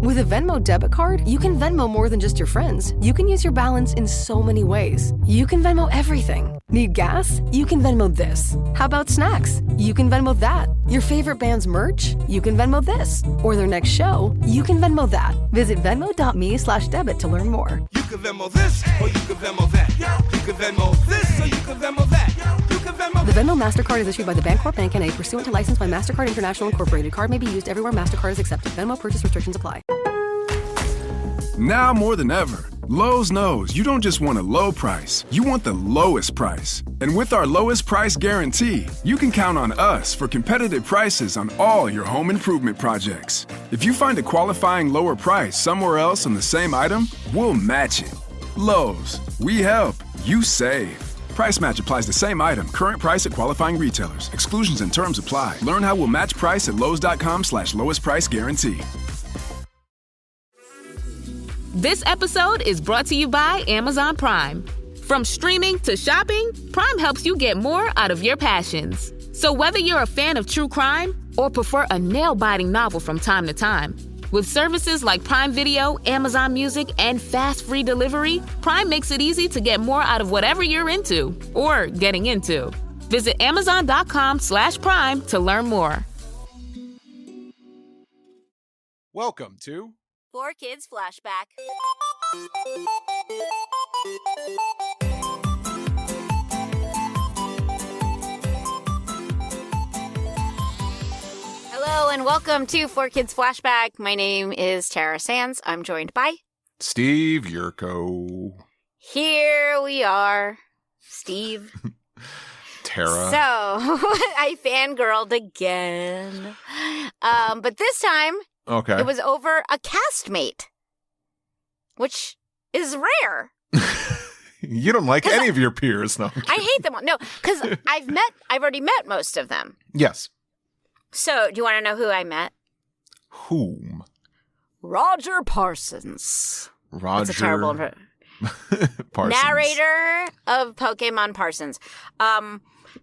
With a Venmo debit card, you can Venmo more than just your friends. You can use your balance in so many ways. You can Venmo everything. Need gas? You can Venmo this. How about snacks? You can Venmo that. Your favorite band's merch? You can Venmo this. Or their next show? You can Venmo that. Visit Venmo.me/debit to learn more. You can Venmo this, or you can Venmo that. You can Venmo this, or you can Venmo that. You can Venmo. The Venmo MasterCard is issued by the Bancorp Bank N.A. pursuant to license by MasterCard International Incorporated. Card may be used everywhere MasterCard is accepted. Venmo purchase restrictions apply. Now more than ever, Lowe's knows you don't just want a low price, you want the lowest price. And with our lowest price guarantee, you can count on us for competitive prices on all your home improvement projects. If you find a qualifying lower price somewhere else on the same item, we'll match it. Lowe's, we help, you save. Price match applies to same item, current price at qualifying retailers. Exclusions and terms apply. Learn how we'll match price at lowes.com/lowest price guarantee. This episode is brought to you by Amazon Prime. From streaming to shopping, Prime helps you get more out of your passions. So whether you're a fan of true crime or prefer a nail-biting novel from time to time, with services like Prime Video, Amazon Music, and fast free delivery, Prime makes it easy to get more out of whatever you're into or getting into. Visit Amazon.com/Prime to learn more. Welcome to 4Kids Flashback. Hello and welcome to 4Kids Flashback. My name is Tara Sands. I'm joined by Steve Yurko. Here we are, Steve. Tara. So, I fangirled again. But this time, Okay. it was over a castmate, which is rare. You don't like any of your peers, no. I hate them all. No, because I've already met most of them. Yes. So, do you want to know who I met? Whom? Roger Parsons. Roger. That's a terrible Parsons. narrator of Pokémon Parsons.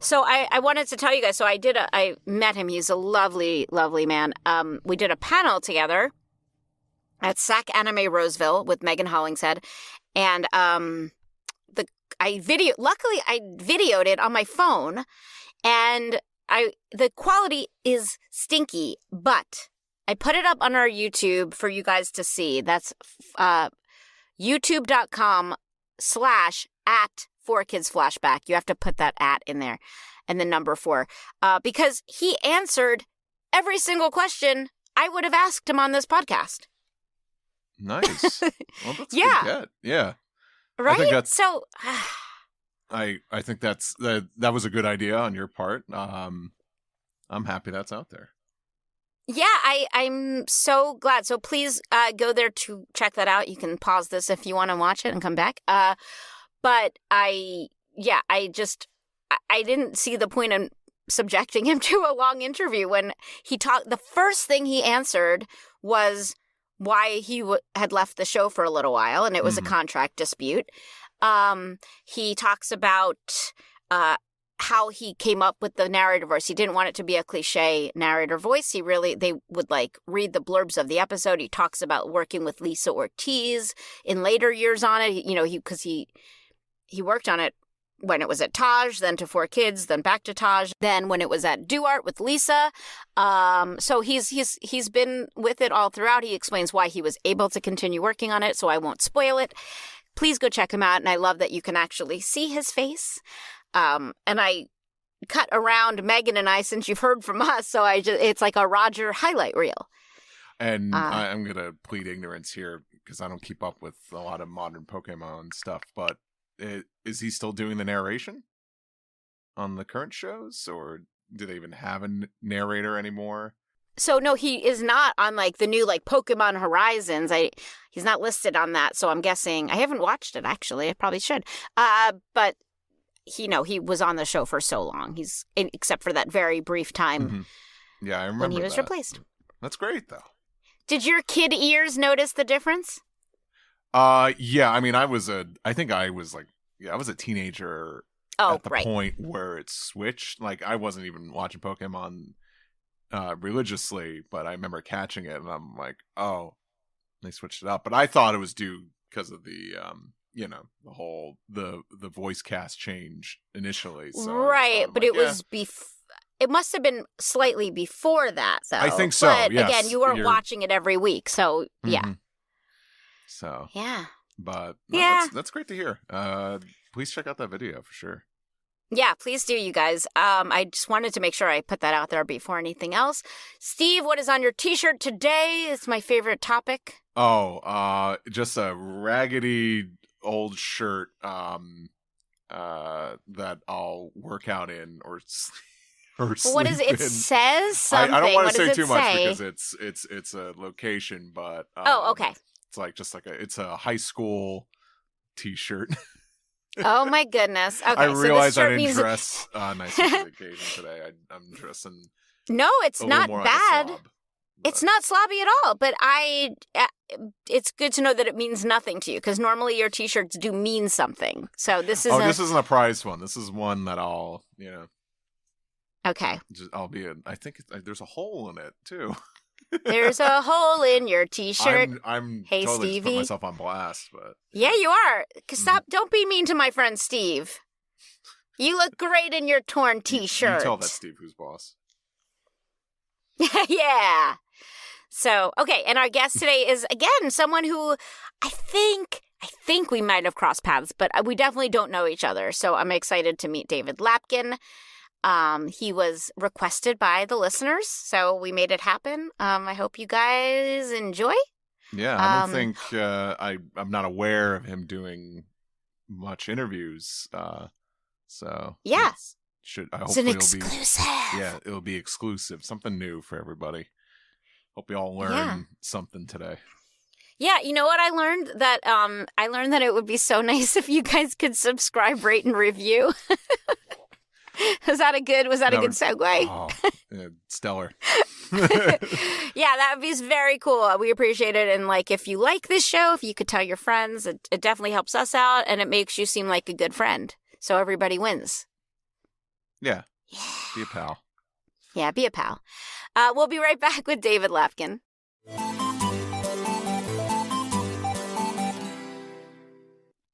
So I wanted to tell you guys. So I met him. He's a lovely, lovely man. We did a panel together at SAC Anime Roseville with Megan Hollingshead, and luckily I videoed it on my phone, and the quality is stinky, but I put it up on our YouTube for you guys to see. That's youtube.com/@4kidsflashback. You have to put that @ in there and the number 4, because he answered every single question I would have asked him on this podcast. Nice. Well, that's Yeah. pretty good. Yeah. Right? I think that's, So I think that was a good idea on your part. I'm happy that's out there. yeah, I'm so glad. So please go there to check that out. You can pause this if you want to watch it and come back. But I didn't see the point in subjecting him to a long interview when he talked. The first thing he answered was why he had left the show for a little while, and it was a contract dispute. He talks about how he came up with the narrator voice. He didn't want it to be a cliche narrator voice. They would read the blurbs of the episode. He talks about working with Lisa Ortiz in later years on it. Because he worked on it when it was at Taj, then to 4Kids, then back to Taj, then when it was at DuArt with Lisa. So he's been with it all throughout. He explains why he was able to continue working on it, so I won't spoil it. Please go check him out, and I love that you can actually see his face. And I cut around Megan and I since you've heard from us, so it's like a Roger highlight reel. And I'm going to plead ignorance here because I don't keep up with a lot of modern Pokemon stuff, but is he still doing the narration on the current shows, or do they even have a narrator anymore? So no, he is not on the new Pokemon Horizons. He's not listed on that, so I'm guessing I haven't watched it actually. I probably should. But he was on the show for so long. He's except for that very brief time. Mm-hmm. Yeah, I remember when he was replaced. That's great though. Did your kid ears notice the difference? Yeah. I mean, I was a teenager at the point where it switched. I wasn't even watching Pokemon religiously, but I remember catching it, and I'm like, oh, They switched it up, but I thought it was due because of the the whole the voice cast change initially. So right, but it was it must have been slightly before that, though. I think so. But yes. again, you weren't watching it every week, so yeah. So yeah, but yeah, that's great to hear. Please check out that video for sure. Yeah, please do, you guys. I just wanted to make sure I put that out there before anything else. Steve, what is on your T-shirt today? It's my favorite topic. Oh, just a raggedy old shirt that I'll work out in or sleep what is it? It says something. I don't want what to say too much say? because it's a location, but okay. It's like it's a high school T-shirt. Oh my goodness! Okay, I realize so I didn't dress nice for the occasion today. I'm dressing. No, it's not bad. Like it's not slobby at all. But it's good to know that it means nothing to you because normally your T-shirts do mean something. So this is. This isn't a prized one. This is one that I'll Okay. I'll be I think there's a hole in it too. There's a hole in your T-shirt. I'm hey, totally Stevie. just put myself on blast, but yeah, you are. Stop! Don't be mean to my friend Steve. You look great in your torn T-shirt. You tell that Steve who's boss. Yeah. So okay, and our guest today is again someone who I think we might have crossed paths, but we definitely don't know each other. So I'm excited to meet David Lapkin. He was requested by the listeners, so we made it happen. I hope you guys enjoy. Yeah, I don't think I'm not aware of him doing much interviews. So yeah, it's an exclusive. It'll be exclusive, something new for everybody. Hope you all learn something today. Yeah, you know what I learned? That I learned that it would be so nice if you guys could subscribe, rate, and review. Was that a good segue? Oh, stellar. Yeah, that would be very cool. We appreciate it. And if you like this show, if you could tell your friends, it definitely helps us out and it makes you seem like a good friend. So everybody wins. Yeah. Be a pal. Yeah, be a pal. We'll be right back with David Lapkin.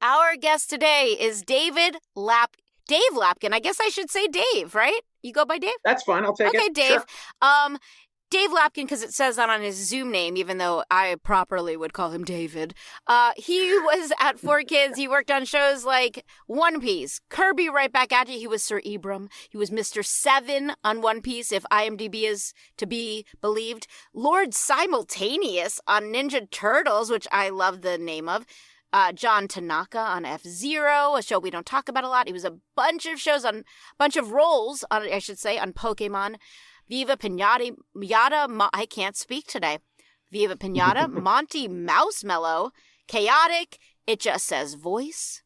Our guest today is Dave Lapkin. I guess I should say Dave, right? You go by Dave? That's fine. I'll take it. Okay, Dave. Sure. Dave Lapkin, because it says that on his Zoom name, even though I properly would call him David. He was at 4Kids. He worked on shows like One Piece, Kirby right back at you. He was Sir Ebrum. He was Mr. 7 on One Piece, if IMDb is to be believed. Lord Simultaneous on Ninja Turtles, which I love the name of. John Tanaka on F-Zero, a show we don't talk about a lot. He was a bunch of roles on Pokémon. Viva, Piñata, I can't speak today. Viva, Piñata, Monty, Mousemallow, Chaotic, It Just Says Voice.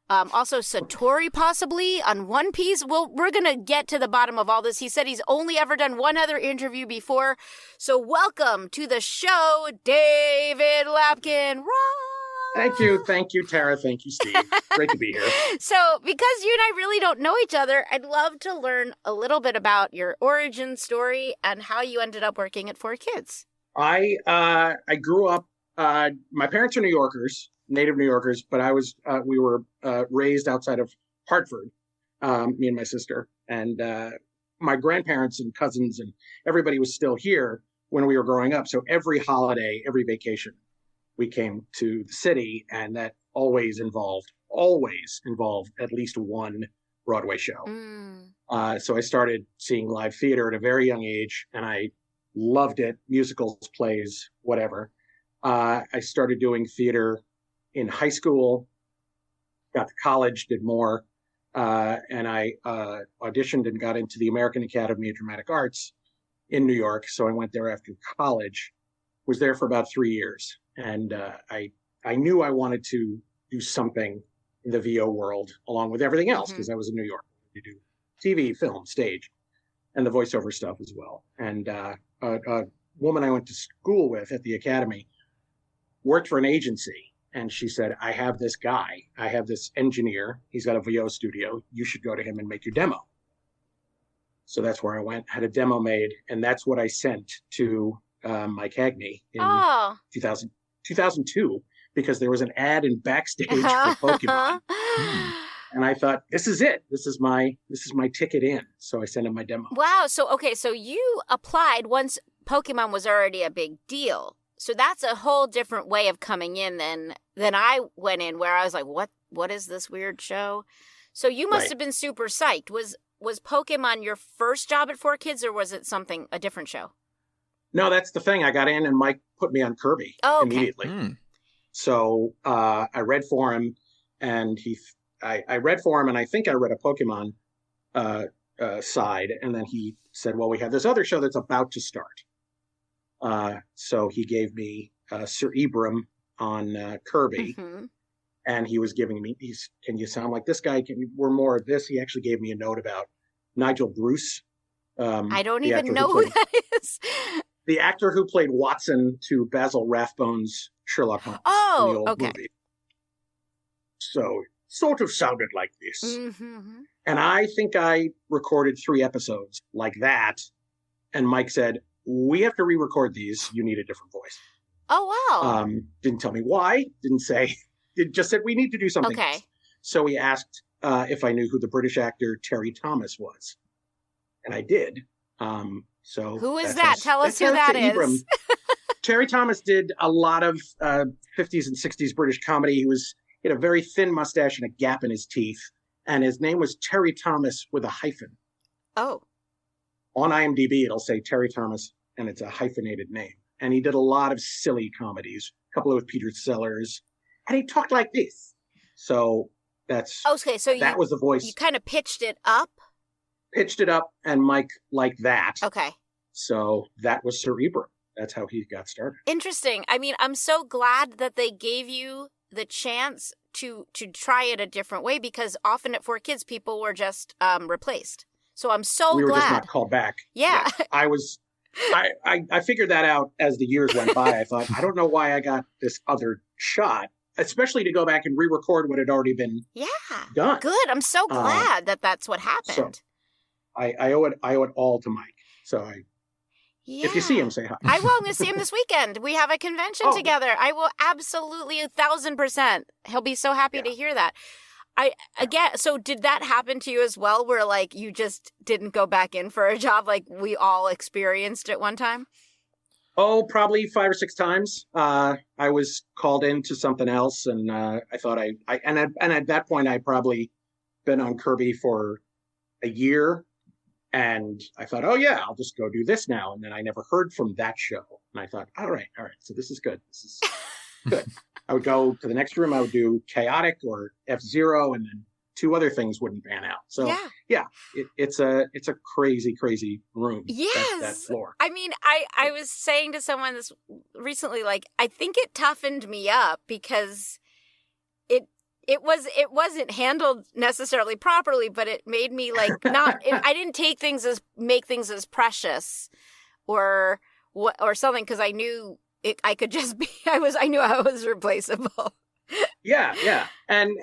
Also Satori possibly on One Piece. We're going to get to the bottom of all this. He said he's only ever done one other interview before. So welcome to the show, David Lapkin. Thank you, Tara. Thank you, Steve. Great to be here. So, because you and I really don't know each other, I'd love to learn a little bit about your origin story and how you ended up working at 4Kids. I grew up. My parents are New Yorkers, native New Yorkers, but we were raised outside of Hartford. Me and my sister, and my grandparents and cousins and everybody was still here when we were growing up. So every holiday, every vacation, we came to the city, and that always involved at least one Broadway show. So I started seeing live theater at a very young age, and I loved it. Musicals, plays, whatever. I started doing theater in high school, got to college, did more, and I auditioned and got into the American Academy of Dramatic Arts in New York. So I went there after college, was there for about 3 years. And I knew I wanted to do something in the VO world along with everything else because I was in New York to do TV, film, stage, and the voiceover stuff as well. And a woman I went to school with at the academy worked for an agency, and she said, I have this guy. I have this engineer. He's got a VO studio. You should go to him and make your demo. So that's where I went, had a demo made, and that's what I sent to Mike Hagney in 2002, because there was an ad in Backstage for Pokemon. And I thought, this is it. This is my ticket in. So I sent him my demo. Wow. So you applied once Pokemon was already a big deal. So that's a whole different way of coming in than I went in, where I was like, what is this weird show? So you must have been super psyched. Was Pokemon your first job at 4Kids, or was it a different show? No, that's the thing. I got in and Mike put me on Kirby immediately. So I read for him, and I read for him, and I think I read a Pokemon side, and then he said, well, we have this other show that's about to start. So he gave me Sir Ebrum on Kirby, and he was giving me, can you sound like this guy? We're more of this. He actually gave me a note about Nigel Bruce. I don't even know who that is. The actor who played Watson to Basil Rathbone's Sherlock Holmes in the old movie. So sort of sounded like this. And I think I recorded 3 episodes like that. And Mike said, we have to re-record these. You need a different voice. Oh, wow. Didn't tell me why. Didn't say. It just said, we need to do something else. So he asked if I knew who the British actor Terry Thomas was. And I did. So who is that? Tell us who that is. Terry Thomas did a lot of 50s and 60s British comedy. He had a very thin mustache and a gap in his teeth. And his name was Terry Thomas with a hyphen. Oh. On IMDb, it'll say Terry Thomas, and it's a hyphenated name. And he did a lot of silly comedies, a couple with Peter Sellers. And he talked like this. So that's okay. So that was the voice. You kind of pitched it up? Pitched it up, and Mike liked that. Okay. So that was Sir Ebrum. That's how he got started. Interesting. I mean, I'm so glad that they gave you the chance to try it a different way, because often at 4Kids, people were just replaced. So I'm so glad. We were just not called back. Yeah. I figured that out as the years went by. I thought, I don't know why I got this other shot, especially to go back and re-record what had already been done. Good. I'm so glad that that's what happened. So I owe it all to Mike. So if you see him, say hi. I will. I'm going to see him this weekend. We have a convention together. I will absolutely 1,000%. He'll be so happy to hear that. So did that happen to you as well, where like you just didn't go back in for a job like we all experienced at one time? Oh, probably 5 or 6 times. I was called into something else, and I thought and at that point I'd probably been on Kirby for a year. And I thought, oh, yeah, I'll just go do this now. And then I never heard from that show. And I thought, all right. So this is good. This is good. I would go to the next room. I would do Chaotic or F-Zero, and then 2 other things wouldn't pan out. So, it's a crazy, crazy room. Yes. That floor. I mean, I was saying to someone this recently, like, I think it toughened me up because it wasn't handled necessarily properly, but it made me like I didn't make things as precious or something, because I knew I could just be, I knew I was replaceable. Yeah. And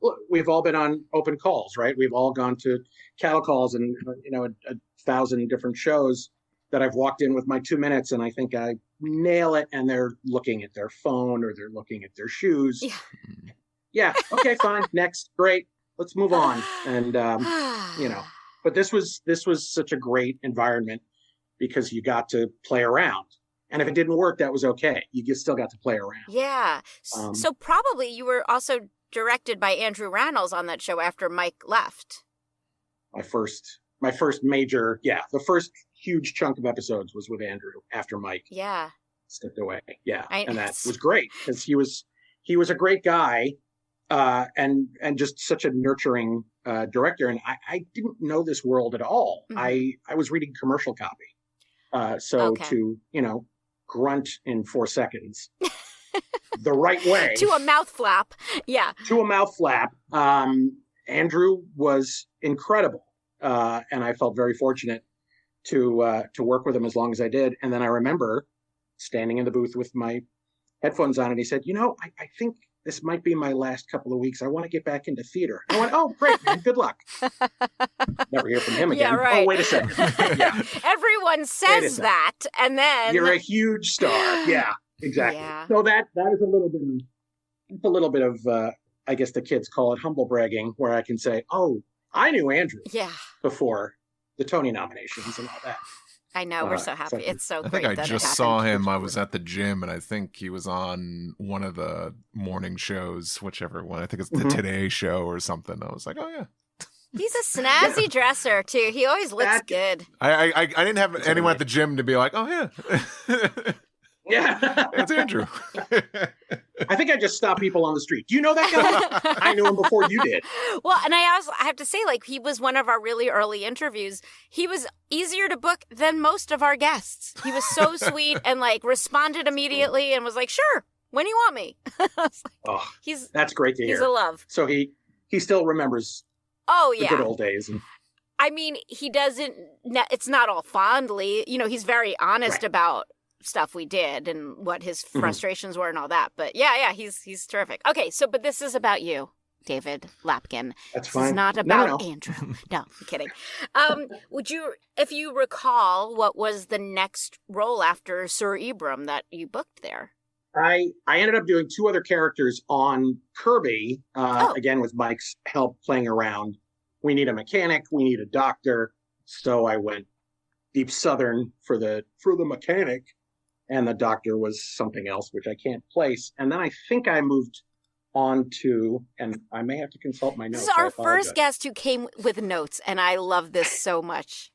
look, we've all been on open calls, right? We've all gone to cattle calls and, a 1,000 different shows that I've walked in with my 2 minutes, and I think I nail it, and they're looking at their phone or they're looking at their shoes. Yeah. Okay, fine. Next. Great. Let's move on. And, but this was such a great environment because you got to play around. And if it didn't work, that was okay. You just still got to play around. Yeah. So probably you were also directed by Andrew Rannells on that show after Mike left. My first major, the first huge chunk of episodes was with Andrew after Mike stepped away. Yeah. And that was great because he was a great guy. And just such a nurturing director. And I didn't know this world at all. Mm-hmm. I was reading commercial copy. To, grunt in 4 seconds the right way. To a mouth flap. Yeah. To a mouth flap. Andrew was incredible. And I felt very fortunate to work with him as long as I did. And then I remember standing in the booth with my headphones on, and he said, I think this might be my last couple of weeks. I want to get back into theater. I went, oh, great, man. Good luck. Never hear from him again. Yeah, right. Oh, wait a second. Yeah. Everyone says that, and then... You're a huge star. Yeah. Exactly. Yeah. So that is a little bit of I guess the kids call it humble bragging, where I can say, "Oh, I knew Andrew before the Tony nominations and all that." I know, we're so happy. It's so I great. think I that just it saw happened. him. I was at the gym, and I think he was on one of the morning shows, whichever one. I think it's the Today Show or something. I was like, oh yeah. He's a snazzy dresser too. He always looks good. I didn't have anyone at the gym to be like, oh yeah. Yeah, it's Andrew. I think I just stopped people on the street. Do you know that guy? I knew him before you did. Well, and I have to say, like, he was one of our really early interviews. He was easier to book than most of our guests. He was so sweet and like responded immediately and was like, "Sure, when do you want me?" That's great to hear. He's a love. So he still remembers. The good old days. And... I mean, he doesn't. It's not all fondly. You know, he's very honest about stuff we did and what his frustrations were and all that. But yeah, he's terrific. Okay, but this is about you, David Lapkin. That's fine. This is not about No. Andrew. No, I'm kidding. Would you, if you recall, what was the next role after Sir Ebrum that you booked there? I ended up doing 2 other characters on Kirby, again with Mike's help playing around. We need a mechanic, we need a doctor. So I went deep southern for the mechanic. And the doctor was something else, which I can't place. And then I think I moved on to, and I may have to consult my notes. This is our first guest who came with notes, and I love this so much.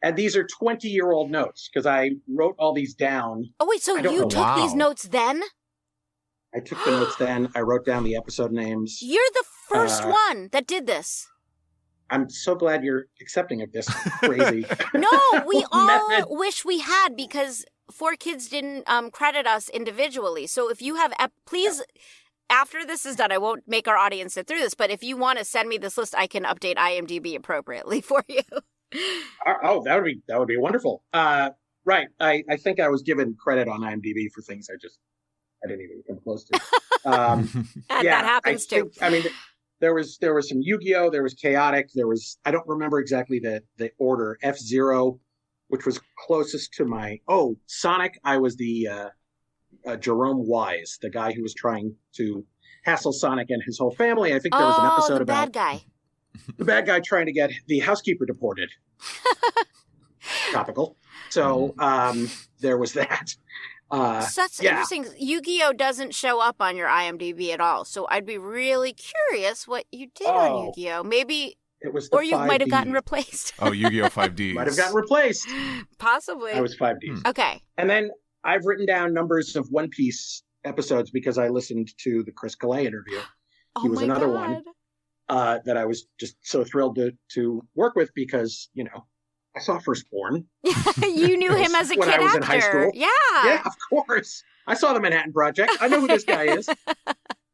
And these are 20-year-old notes, because I wrote all these down. Oh, wait, so you took these notes then? I took the notes then. I wrote down the episode names. You're the first one that did this. I'm so glad you're accepting of this crazy. No, we all wish we had, because 4Kids didn't credit us individually. So if you have, please, after this is done, I won't make our audience sit through this, but if you want to send me this list, I can update IMDb appropriately for you. Oh, that would be wonderful. Right. I think I was given credit on IMDb for things I didn't even come close to. That happens too. I mean, there was some Yu-Gi-Oh! There was Chaotic. There was, I don't remember exactly the order. F-Zero, which was closest to my, Sonic. I was the Jerome Wise, the guy who was trying to hassle Sonic and his whole family. I think there was an episode about the bad guy trying to get the housekeeper deported. Topical. So there was that. So that's interesting. Yu-Gi-Oh! Doesn't show up on your IMDb at all. So I'd be really curious what you did on Yu-Gi-Oh! Maybe... It was or you might have gotten replaced. Oh, Yu-Gi-Oh! 5Ds. Might have gotten replaced. Possibly. I was 5Ds. Okay. And then I've written down numbers of One Piece episodes because I listened to the Chris Calais interview. He was another one that I was just so thrilled to work with because, you know, I saw Firstborn. You knew him as a kid when I was actor. in high school. Yeah. Yeah, of course. I saw the Manhattan Project. I know who this guy is.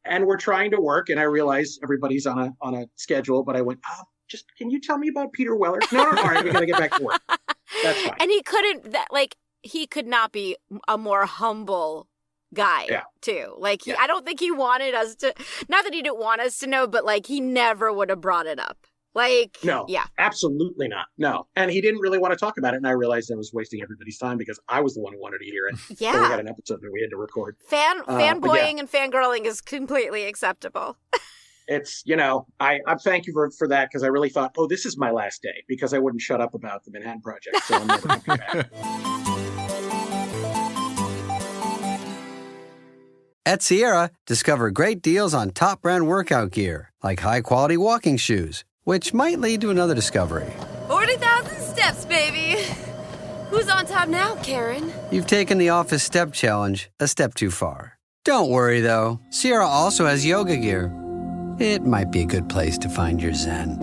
And we're trying to work, and I realize everybody's on a schedule, but I went, just, can you tell me about Peter Weller? No, all right, we got to get back to work. That's fine. And he could not be a more humble guy, too. Like, I don't think he wanted us to, not that he didn't want us to know, but, like, he never would have brought it up. Like, no, absolutely not. No. And he didn't really want to talk about it. And I realized I was wasting everybody's time because I was the one who wanted to hear it. Yeah. So we had an episode that we had to record. Fanboying and fangirling is completely acceptable. It's, you know, I thank you for that because I really thought, this is my last day because I wouldn't shut up about the Manhattan Project. So I'm never coming back. At Sierra, discover great deals on top brand workout gear, like high-quality walking shoes, which might lead to another discovery. 40,000 steps, baby. Who's on top now, Karen? You've taken the office step challenge a step too far. Don't worry, though. Sierra also has yoga gear. It might be a good place to find your zen.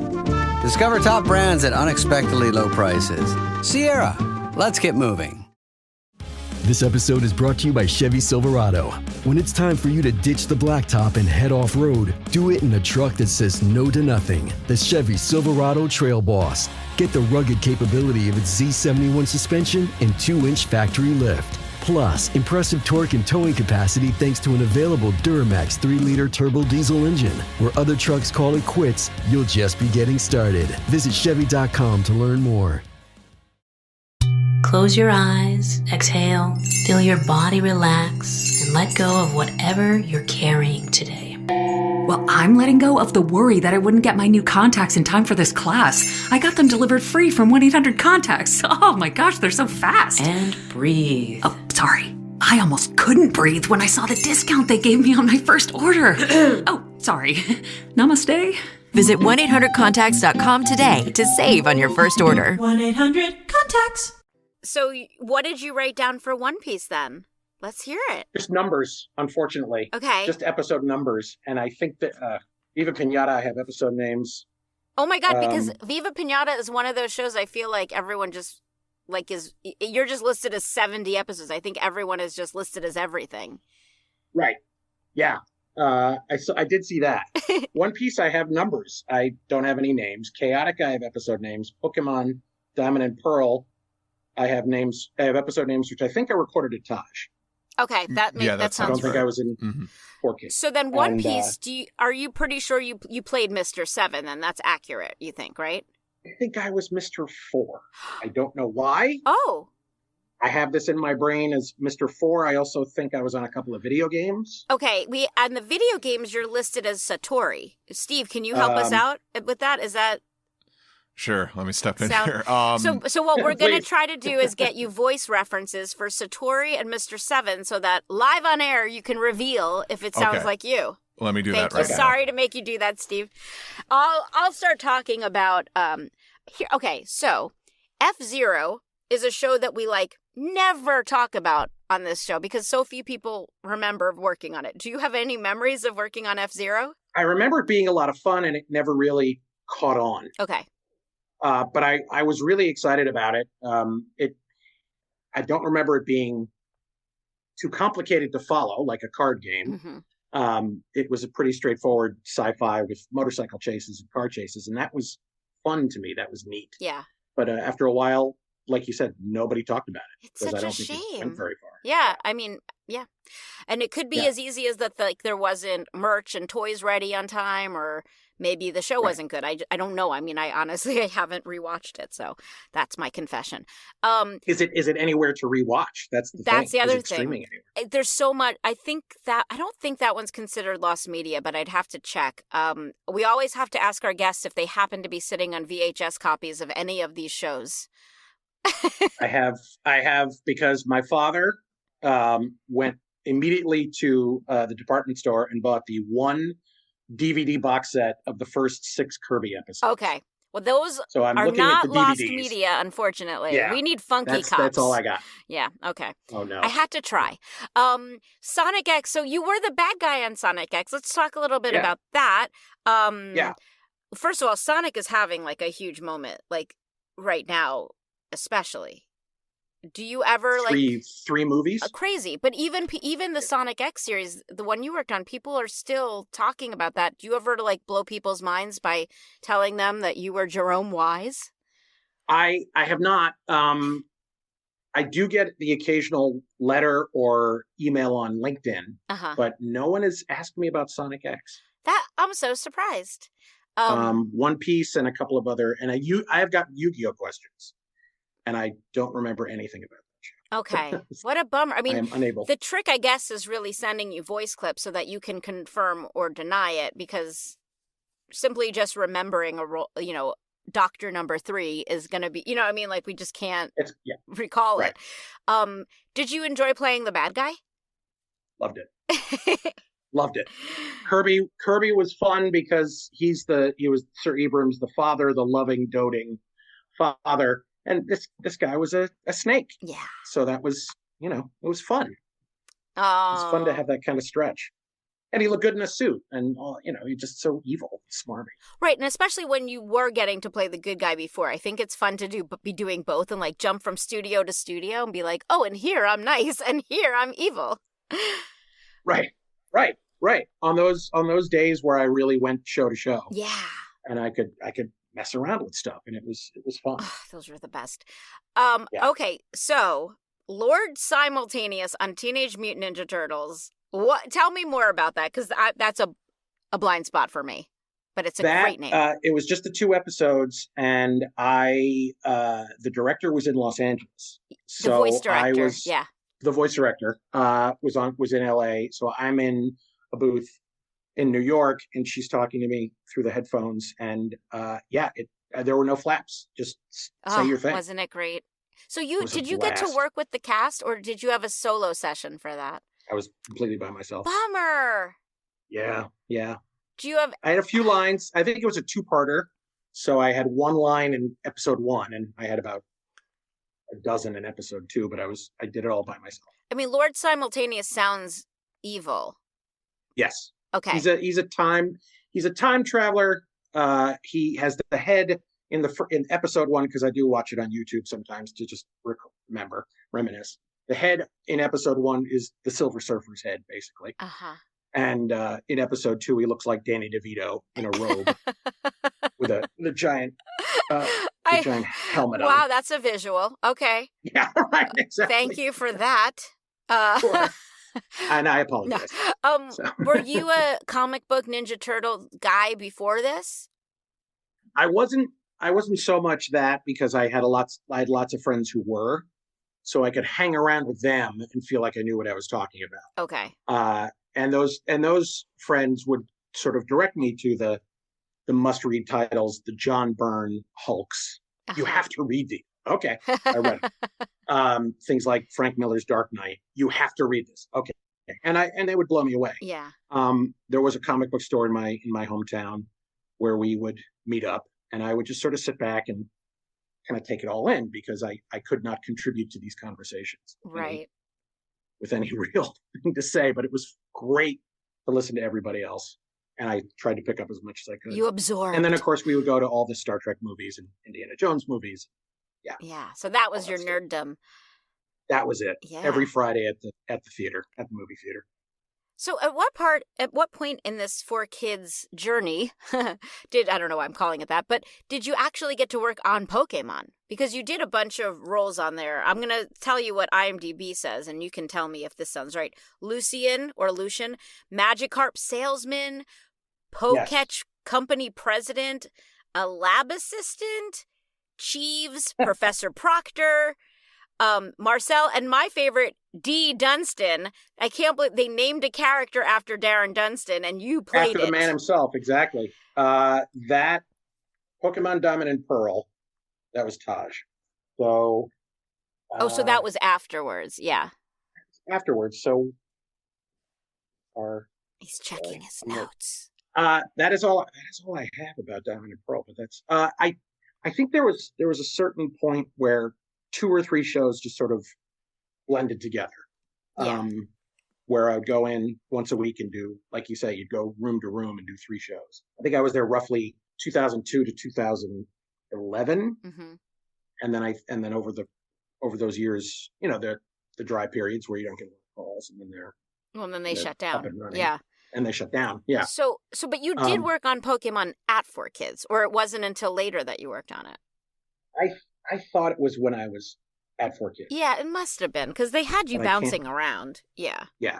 Discover top brands at unexpectedly low prices. Sierra, let's get moving. This episode is brought to you by Chevy Silverado. When it's time for you to ditch the blacktop and head off-road, do it in a truck that says no to nothing. The Chevy Silverado Trail Boss. Get the rugged capability of its Z71 suspension and 2-inch factory lift. Plus, impressive torque and towing capacity thanks to an available Duramax 3-liter turbo diesel engine. Where other trucks call it quits, you'll just be getting started. Visit Chevy.com to learn more. Close your eyes, exhale, feel your body relax, and let go of whatever you're carrying today. Well, I'm letting go of the worry that I wouldn't get my new contacts in time for this class. I got them delivered free from 1-800-CONTACTS. Oh my gosh, they're so fast. And breathe. Oh, sorry. I almost couldn't breathe when I saw the discount they gave me on my first order. Oh, sorry. Namaste. Visit 1-800-CONTACTS.com today to save on your first order. 1-800-CONTACTS. So what did you write down for One Piece then? Let's hear it. Just numbers, unfortunately. Okay. Just episode numbers. And I think that Viva Piñata, I have episode names. Oh my God, because Viva Piñata is one of those shows I feel like everyone just, you're just listed as 70 episodes. I think everyone is just listed as everything. Right. Yeah. I did see that. One Piece, I have numbers. I don't have any names. Chaotic, I have episode names. Pokemon, Diamond and Pearl, I have names. I have episode names, which I think I recorded at Taj. Okay, that sounds I don't think right. I was in 4Kids. So then One Piece, are you pretty sure you played Mr. 7 then? That's accurate, you think, right? I think I was Mr. 4. I don't know why. Oh. I have this in my brain as Mr. 4. I also think I was on a couple of video games. Okay, on the video games, you're listed as Satori. Steve, can you help us out with that? Is that... Sure, let me step in here. So what we're going to try to do is get you voice references for Satori and Mr. 7 so that live on air you can reveal if it sounds like you. Let me do Thank that you. right now. Sorry to make you do that, Steve. I'll start talking about here. Okay, so F-Zero is a show that we never talk about on this show because so few people remember working on it. Do you have any memories of working on F-Zero? I remember it being a lot of fun, and it never really caught on. Okay. But I was really excited about it. I don't remember it being too complicated to follow, like a card game. Mm-hmm. It was a pretty straightforward sci-fi with motorcycle chases and car chases, and that was fun to me. That was neat. Yeah. But after a while, like you said, nobody talked about it. It's such I don't a think shame. it went very far. Yeah, I mean, yeah. And it could be as easy as that there wasn't merch and toys ready on time, or maybe the show wasn't good. I don't know. I mean, I haven't rewatched it, so that's my confession. Is it anywhere to rewatch? That's the other thing. Streaming anywhere? There's so much. I don't think that one's considered lost media, but I'd have to check. We always have to ask our guests if they happen to be sitting on VHS copies of any of these shows. I have because my father went immediately to the department store and bought the one DVD box set of the first 6 Kirby episodes. Okay. Well, those are not lost media, unfortunately. Yeah, we need funky cops. That's all I got. Yeah, okay. Oh, no. I had to try. Sonic X, so you were the bad guy on Sonic X. Let's talk a little bit about that. First of all, Sonic is having a huge moment, right now, especially. Do you ever three movies? Crazy, but even the Sonic X series, the one you worked on, people are still talking about that. Do you ever blow people's minds by telling them that you were Jerome Wise? I have not. I do get the occasional letter or email on LinkedIn, but no one has asked me about Sonic X. That I'm so surprised. One Piece and a couple of other, and I have got Yu-Gi-Oh questions. And I don't remember anything about that show. Okay. What a bummer. I mean, I am unable. The trick, I guess, is really sending you voice clips so that you can confirm or deny it, because simply just remembering a role, Doctor Number 3 is going to be, we just can't recall it. Did you enjoy playing the bad guy? Loved it. Loved it. Kirby was fun because he was Sir Ebrum's the father, the loving, doting father. And this guy was a snake. Yeah. So that was, it was fun. Oh. It was fun to have that kind of stretch. And he looked good in a suit. And, he's just so evil, smarmy. Right. And especially when you were getting to play the good guy before. I think it's fun to be doing both and jump from studio to studio and be like, oh, and here I'm nice and here I'm evil. Right. On those days where I really went show to show. Yeah. And I could mess around with stuff, and it was fun. Oh, those were the best. Okay, so Lord Simultaneous on Teenage Mutant Ninja Turtles. Tell me more about that, because that's a blind spot for me. but it's a great name. It was just the 2 episodes, and the director was in Los Angeles. So the voice director, the voice director was in LA. So I'm in a booth in New York, and she's talking to me through the headphones, and there were no flaps. Just say your thing. Wasn't it great? So did you get to work with the cast, or did you have a solo session for that? I was completely by myself. Bummer. Yeah. I had a few lines. I think it was a 2-parter. So I had 1 line in episode 1, and I had about a dozen in episode 2, but I did it all by myself. I mean, Lord Simultaneous sounds evil. Yes. Okay. He's a time traveler. He has the head in episode 1, because I do watch it on YouTube sometimes to just reminisce. The head in episode 1 is the Silver Surfer's head, basically. Uh-huh. And in episode 2, he looks like Danny DeVito in a robe with a giant giant helmet on. Wow, that's a visual. Okay. Yeah, right, exactly. Thank you for that. Sure. And I apologize. No. Were you a comic book Ninja Turtle guy before this? I wasn't so much that, because I had lots of friends who were, so I could hang around with them and feel like I knew what I was talking about. Okay. And those friends would sort of direct me to the must-read titles, the John Byrne Hulks. Uh-huh. You have to read these. Okay, I read them. Things like Frank Miller's Dark Knight. You have to read this. Okay, and they would blow me away. Yeah. There was a comic book store in my hometown where we would meet up, and I would just sort of sit back and kind of take it all in, because I could not contribute to these conversations. Right. With any real thing to say, but it was great to listen to everybody else. And I tried to pick up as much as I could. You absorbed. And then, of course, we would go to all the Star Trek movies and Indiana Jones movies. Yeah. Yeah. So that was your nerddom. That was it. Yeah. Every Friday at the theater, at the movie theater. So at what point in this 4Kids journey I don't know why I'm calling it that, but did you actually get to work on Pokemon? Because you did a bunch of roles on there. I'm going to tell you what IMDb says, and you can tell me if this sounds right. Lucian, Magikarp salesman, Poketch company president, a lab assistant, Cheeves, Professor Proctor, Marcel, and my favorite, D. Dunstan. I can't believe they named a character after Darren Dunstan, and you played after the man himself, exactly. That Pokemon Diamond and Pearl, that was Taj. So. So that was afterwards, yeah. Afterwards, so. He's checking his notes. That is all I have about Diamond and Pearl. But that's I think there was a certain point where 2 or 3 shows just sort of blended together. Yeah. Where I would go in once a week and do, like you say, you'd go room to room and do 3 shows. I think I was there roughly 2002 to 2011. Mm-hmm. And then over those years, the dry periods where you don't get calls, and then they shut down. Yeah. And they shut down. Yeah. So, but you did work on Pokemon at 4Kids, or it wasn't until later that you worked on it? I thought it was when I was at 4Kids. Yeah, it must have been, because they had you bouncing around. Yeah. Yeah.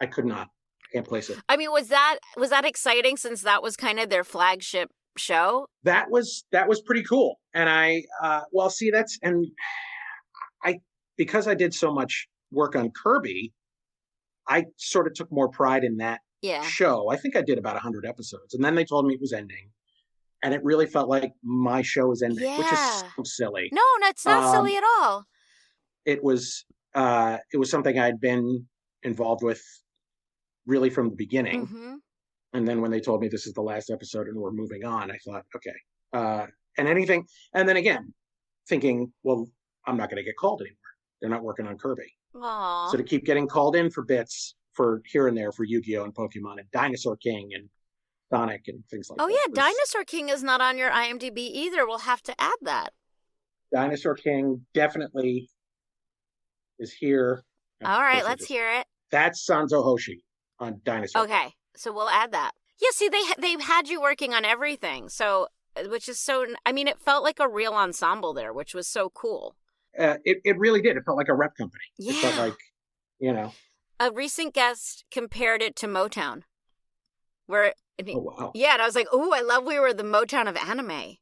I can't place it. I mean, was that exciting, since that was kind of their flagship show? That was pretty cool. And because I did so much work on Kirby, I sort of took more pride in that show. I think I did about 100 episodes, and then they told me it was ending, and it really felt like my show was ending, which is so silly. No, it's not silly at all. It was something I'd been involved with really from the beginning. Mm-hmm. And then when they told me this is the last episode and we're moving on, I thought, okay. And then again, thinking, well, I'm not going to get called anymore. They're not working on Kirby. Aww. So to keep getting called in for bits for here and there for Yu-Gi-Oh! And Pokemon and Dinosaur King and Sonic and things like that. Oh, yeah. Dinosaur King is not on your IMDb either. We'll have to add that. Dinosaur King definitely is here. All right, let's hear it. That's Sanzo Hoshi on Dinosaur King. Okay, so we'll add that. Yeah, see, they've had you working on everything, so which is so. I mean, it felt like a real ensemble there, which was so cool. It really did. It felt like a rep company. Yeah. It felt like, A recent guest compared it to Motown, where And Oh, wow. Yeah, and I was like, ooh, I love we were the Motown of anime.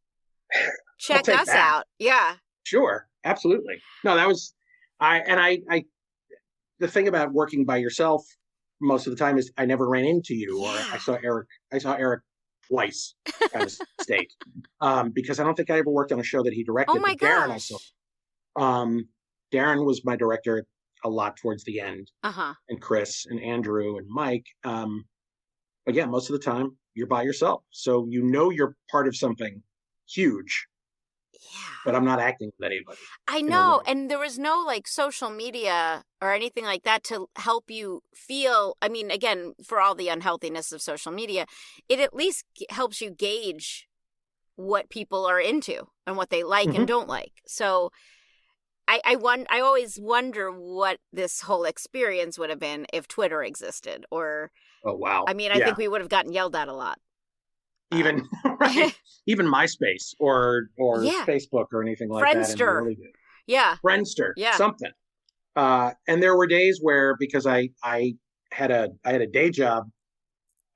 Check take us that. out. Yeah. Sure, absolutely. No, that was I. The thing about working by yourself most of the time is I never ran into you, or I saw Eric twice by mistake, because I don't think I ever worked on a show that he directed. Oh my Darren, I gosh. saw. Darren was my director a lot towards the end, Uh-huh. and Chris and Andrew and Mike. But yeah, most of the time you're by yourself, so you know you're part of something huge. But I'm not acting with anybody. I know. And there was no like social media or anything like that to help you feel. I mean, again, for all the unhealthiness of social media, it at least helps you gauge what people are into and what they like and don't like. So I always wonder what this whole experience would have been if Twitter existed, or. Oh, wow. I mean, I think we would have gotten yelled at a lot. Even right, even MySpace or Facebook or anything like Friendster. that. Yeah. Friendster. Yeah. Something. And there were days where, because I had a day job,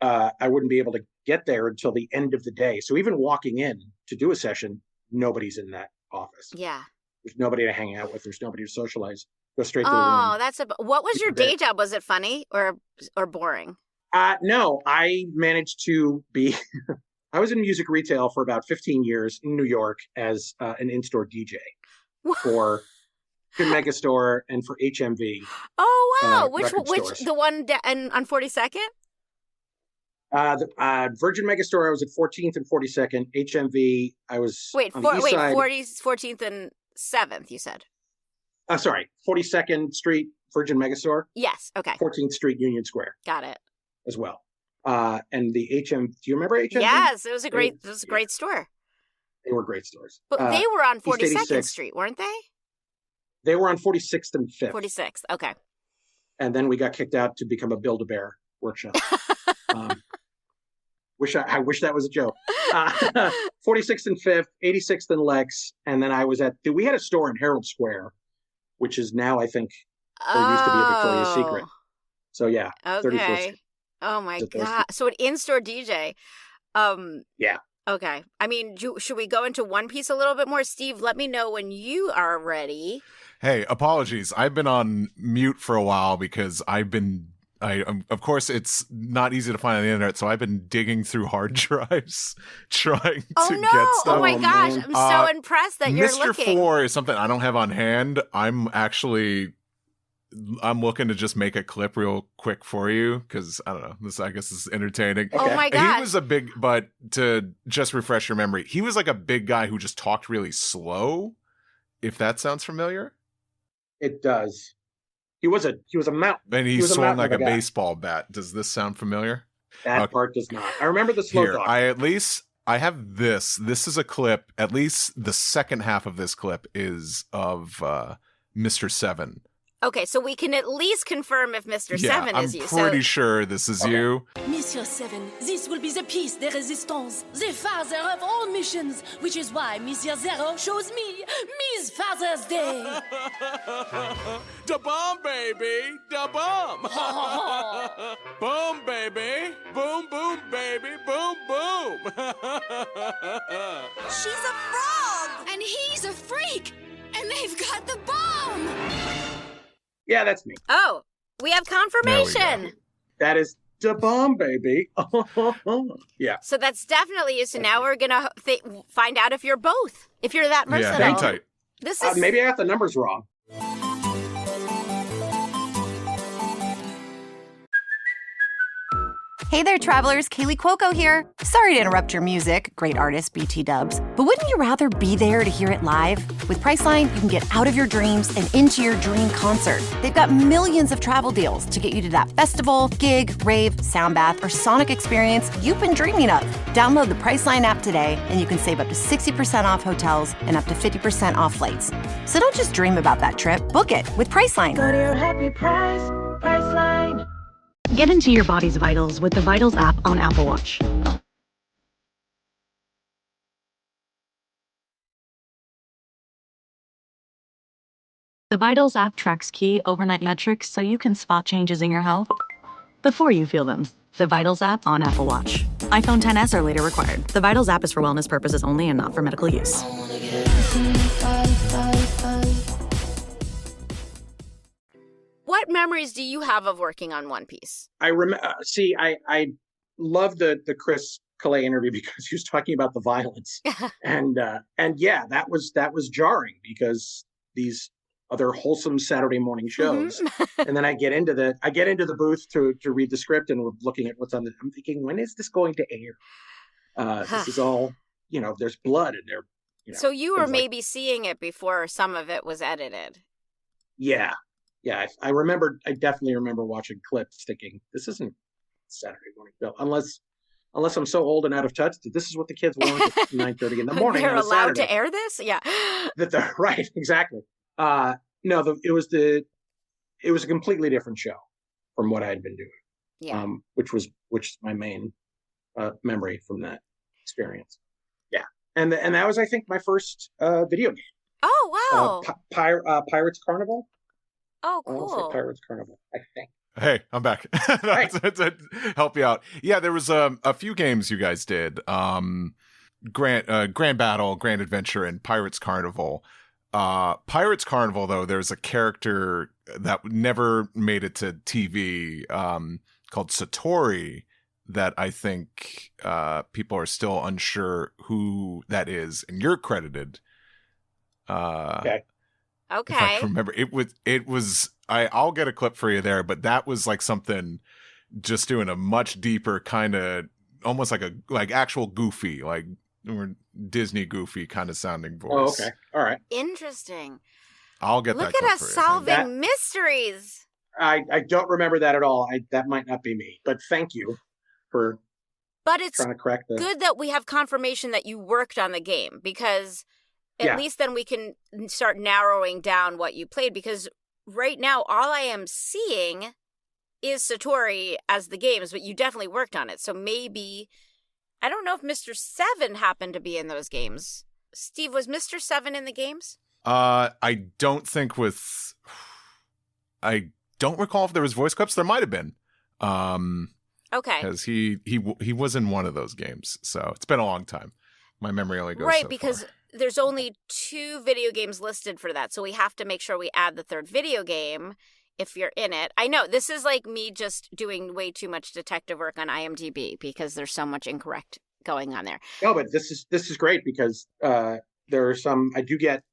I wouldn't be able to get there until the end of the day. So even walking in to do a session, nobody's in that office. Yeah. There's nobody to hang out with. There's nobody to socialize. Go straight to the room. Oh, what was your day job? Was it funny or boring? No, I managed to be. I was in music retail for about 15 years in New York as an in-store DJ for Megastore and for HMV. Oh wow! Which stores. the one on 42nd? Virgin Megastore. I was at 14th and 42nd. HMV. I was on the east side. 14th and 7th. You said. Sorry, 42nd Street Virgin Megastore. Yes. Okay. 14th Street Union Square. Got it. As well. And the HM. Do you remember HM? Yes, it was a great store. They were great stores. But they were on 42nd Street, weren't they? They were on 46th and 5th. 46th. Okay. And then we got kicked out to become a Build-A-Bear workshop. I wish that was a joke. 46th and 5th, 86th and Lex, and then I was we had a store in Herald Square, which is now, I think, or used to be a Victoria's Secret. So yeah, okay. 34th Street. Oh my God! So an in-store DJ. Yeah. Okay. I mean, should we go into One Piece a little bit more? Steve, let me know when you are ready. Hey, apologies. I've been on mute for a while because of course, it's not easy to find on the internet, so I've been digging through hard drives trying to get stuff. Oh my gosh, I'm so impressed that you're Mr. looking. 4 is something I don't have on hand. I'm looking to just make a clip real quick for you because I don't know. I guess this is entertaining. Okay. Oh my gosh. He was but to just refresh your memory, he was like a big guy who just talked really slow. If that sounds familiar, it does. He was a mountain. And he swung like a baseball bat. Does this sound familiar? That part does not. I remember the slow talk. I have this. This is a clip. At least the second half of this clip is of Mr. 7. Okay, so we can at least confirm if Mr. 7 is you. I'm pretty sure this is you. Monsieur 7, this will be the piece de résistance, the father of all missions, which is why Monsieur 0 shows me Miss Father's Day. Da bomb, baby, da bomb. Boom, baby, boom, boom, baby, boom, boom. She's a frog, and he's a freak, and they've got the bomb. Yeah, that's me. Oh, we have confirmation. That is the bomb, baby. Yeah. So that's definitely you. So now we're going to find out if you're both. If you're that versatile. Yeah, hang tight. This is maybe I got the numbers wrong. Hey there, travelers. Kaylee Cuoco here. Sorry to interrupt your music, great artist BT Dubs, but wouldn't you rather be there to hear it live? With Priceline, you can get out of your dreams and into your dream concert. They've got millions of travel deals to get you to that festival, gig, rave, sound bath, or sonic experience you've been dreaming of. Download the Priceline app today, and you can save up to 60% off hotels and up to 50% off flights. So don't just dream about that trip. Book it with Priceline. Go to your happy price, Priceline. Get into your body's vitals with the Vitals app on Apple Watch. The Vitals app tracks key overnight metrics so you can spot changes in your health before you feel them. The Vitals app on Apple Watch. iPhone XS or later required. The Vitals app is for wellness purposes only and not for medical use. What memories do you have of working on One Piece? I love the Chris Calais interview because he was talking about the violence, and yeah, that was jarring because these other wholesome Saturday morning shows, and then I get into the booth to read the script, and we're looking at what's on I'm thinking, when is this going to air? This is all, there's blood in there. So you were maybe seeing it before some of it was edited. Yeah. I definitely remember watching clips thinking, this isn't Saturday morning show, unless I'm so old and out of touch that this is what the kids want at 9:30 in the morning. They're allowed Saturday. to air this? Yeah. Right, exactly. No, it was a completely different show from what I had been doing. Yeah. Which is my main memory from that experience. Yeah. And that was, I think, my first video game. Oh, wow. Pirates Carnival. Oh, I want to cool. say Pirates Carnival, I think. Hey, I'm back. to help you out. Yeah, there was a few games you guys did. Grand Battle, Grand Adventure, and Pirates Carnival. Pirates Carnival, though, there's a character that never made it to TV called Satori that I think people are still unsure who that is, and you're credited. Okay. If I can remember, it was. I'll get a clip for you there, but that was like something just doing a much deeper kind of, almost like actual Goofy, like or Disney Goofy kind of sounding voice. Oh, okay. All right. Interesting. I'll get that. Look at us solving mysteries. I don't remember that at all. That might not be me, but thank you for. But it's trying to crack good that we have confirmation that you worked on the game, because at least then we can start narrowing down what you played, because right now all I am seeing is Satori as the games, but you definitely worked on it. So maybe, I don't know if Mr. Seven happened to be in those games. Steve, was Mr. Seven in the games? I don't think I don't recall if there was voice clips. There might have been. Okay. Because he was in one of those games, so it's been a long time. My memory only goes right, so because far. There's only 2 video games listed for that, so we have to make sure we add the 3rd video game if you're in it. I know this is like me just doing way too much detective work on IMDb because there's so much incorrect going on there. No, but this is great because there are some. I do get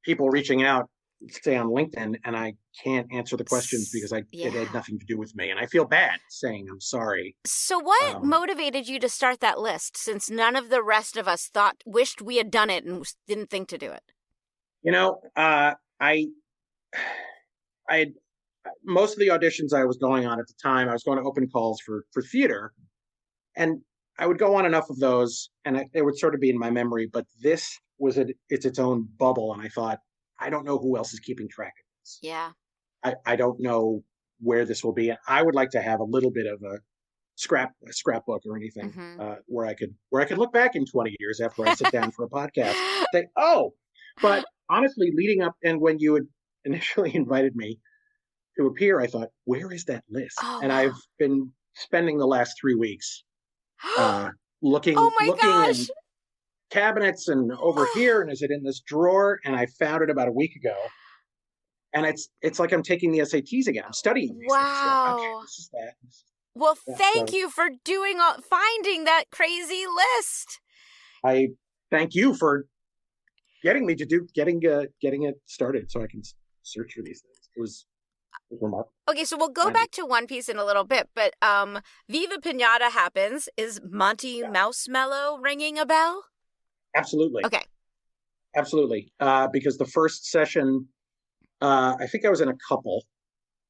people reaching out, say on LinkedIn, and I can't answer the questions because it had nothing to do with me, and I feel bad saying I'm sorry. So what motivated you to start that list, since none of the rest of us wished we had done it and didn't think to do it? I had most of the auditions I was going on at the time. I was going to open calls for theater, and I would go on enough of those, and it would sort of be in my memory. But this was its own bubble, and I thought, I don't know who else is keeping track of this. Yeah. I don't know where this will be. I would like to have a little bit of a scrapbook or anything where I could look back in 20 years after I sit down for a podcast and say, oh, but honestly, leading up and when you had initially invited me to appear, I thought, where is that list? And I've been spending the last 3 weeks looking in cabinets and over here, and is it in this drawer? And I found it about a week ago. And it's like I'm taking the SATs again. I'm studying these things. Okay, this is that. Well, thank you for finding that crazy list. I thank you for getting it started so I can search for these things. It was remarkable. Okay, so we'll go back to One Piece in a little bit, but Viva Piñata happens. Is Monty Mousemallow ringing a bell? Absolutely. Okay. Absolutely. Because the first session, I think I was in a couple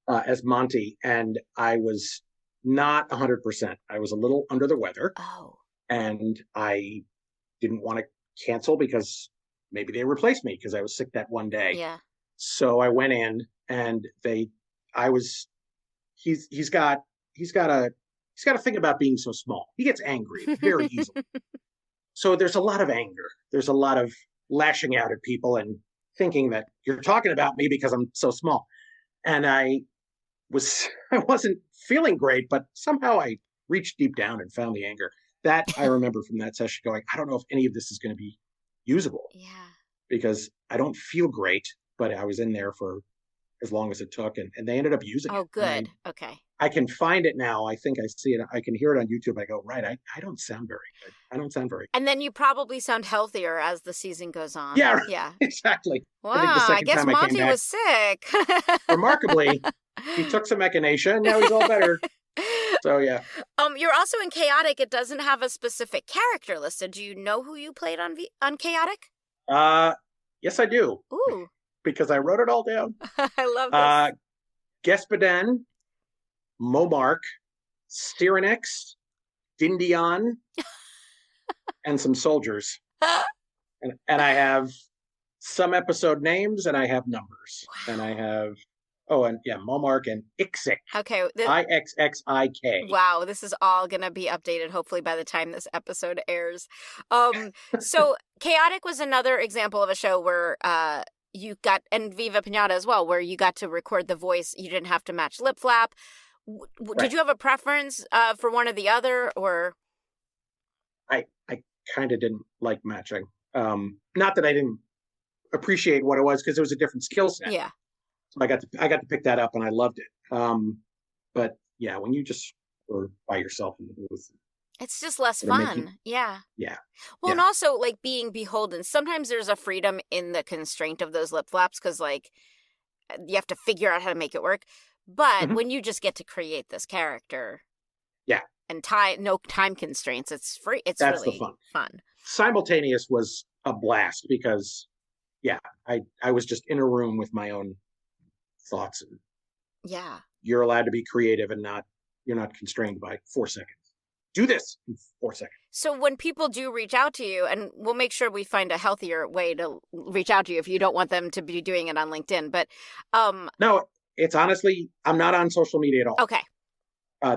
as Monty, and I was not 100%. I was a little under the weather. Oh. And I didn't want to cancel because maybe they replaced me because I was sick that one day. Yeah. So I went in, and he's got a thing about being so small. He gets angry very easily. So there's a lot of anger. There's a lot of lashing out at people and thinking that you're talking about me because I'm so small. And I wasn't feeling great, but somehow I reached deep down and found the anger. that I remember from that session going, I don't know if any of this is going to be usable. Yeah. Because I don't feel great, but I was in there for as long as it took, and they ended up using it. Oh, good. Okay. I can find it now. I think I see it. I can hear it on YouTube. I go, right, I don't sound very good. I don't sound very good. And then you probably sound healthier as the season goes on. Yeah, yeah, exactly. Wow, I guess Monty was sick. Remarkably, he took some echinacea, and now he's all better. So, yeah. You're also in Chaotic. It doesn't have a specific character listed. Do you know who you played on Chaotic? Yes, I do. Ooh. Because I wrote it all down. I love this. Gespaden, Momark, Cyrenix, Dindion, and some soldiers. and I have some episode names, and I have numbers. Wow. And I have, Momark and Ixik. Okay. IXXIK. Wow, this is all going to be updated, hopefully, by the time this episode airs. So Chaotic was another example of a show where you got, and Viva Piñata as well, where you got to record the voice. You didn't have to match lip flap. Right. Did you have a preference for one or the other, or? I kind of didn't like matching. Not that I didn't appreciate what it was, because it was a different skill set. Yeah. So I got to pick that up, and I loved it. But yeah, when you just were by yourself in the booth, it's just less fun. Yeah. Yeah. Well, and also like being beholden. Sometimes there's a freedom in the constraint of those lip flaps, because like you have to figure out how to make it work. But when you just get to create this character, and no time constraints, it's free. It's that's really the fun. Simultaneous was a blast because, I was just in a room with my own thoughts, and you're allowed to be creative, and you're not constrained by 4 seconds. Do this in 4 seconds. So when people do reach out to you, and we'll make sure we find a healthier way to reach out to you if you don't want them to be doing it on LinkedIn, but no, it's honestly, I'm not on social media at all. Okay.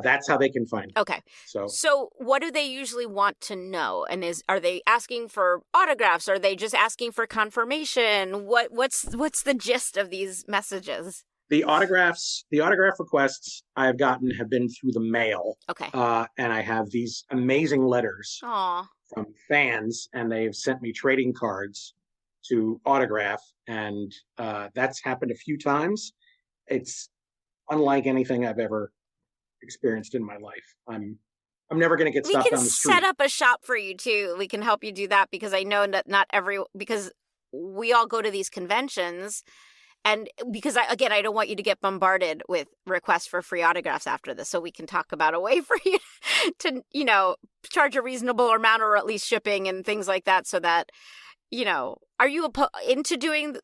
That's how they can find me. Okay. So what do they usually want to know? And are they asking for autographs? Are they just asking for confirmation? What's the gist of these messages? The autograph requests I have gotten have been through the mail. Okay. And I have these amazing letters from fans, and they've sent me trading cards to autograph, and that's happened a few times. It's unlike anything I've ever experienced in my life. I'm never going to get stopped on the street. We can set up a shop for you too. We can help you do that, because I know that because we all go to these conventions, and because I don't want you to get bombarded with requests for free autographs after this. So we can talk about a way for you to, charge a reasonable amount, or at least shipping and things like that, so that, are you into doing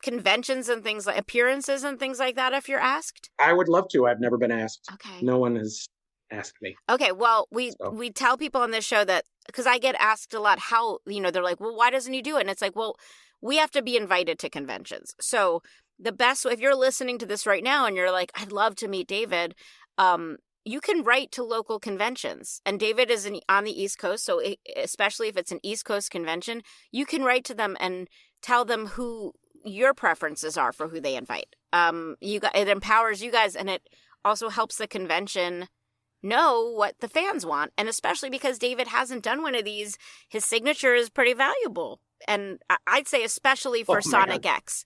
conventions and things like appearances and things like that if you're asked? I would love to. I've never been asked. Okay. No one has asked me. Okay, well, we tell people on this show that, because I get asked a lot how, they're like, well, why doesn't he do it? And it's like, well, we have to be invited to conventions. So the best, if you're listening to this right now and you're like, I'd love to meet David, you can write to local conventions. And David is on the East Coast, so especially if it's an East Coast convention, you can write to them and tell them who your preferences are for who they invite. It empowers you guys, and it also helps the convention know what the fans want. And especially because David hasn't done one of these, his signature is pretty valuable. And I'd say especially for Sonic X,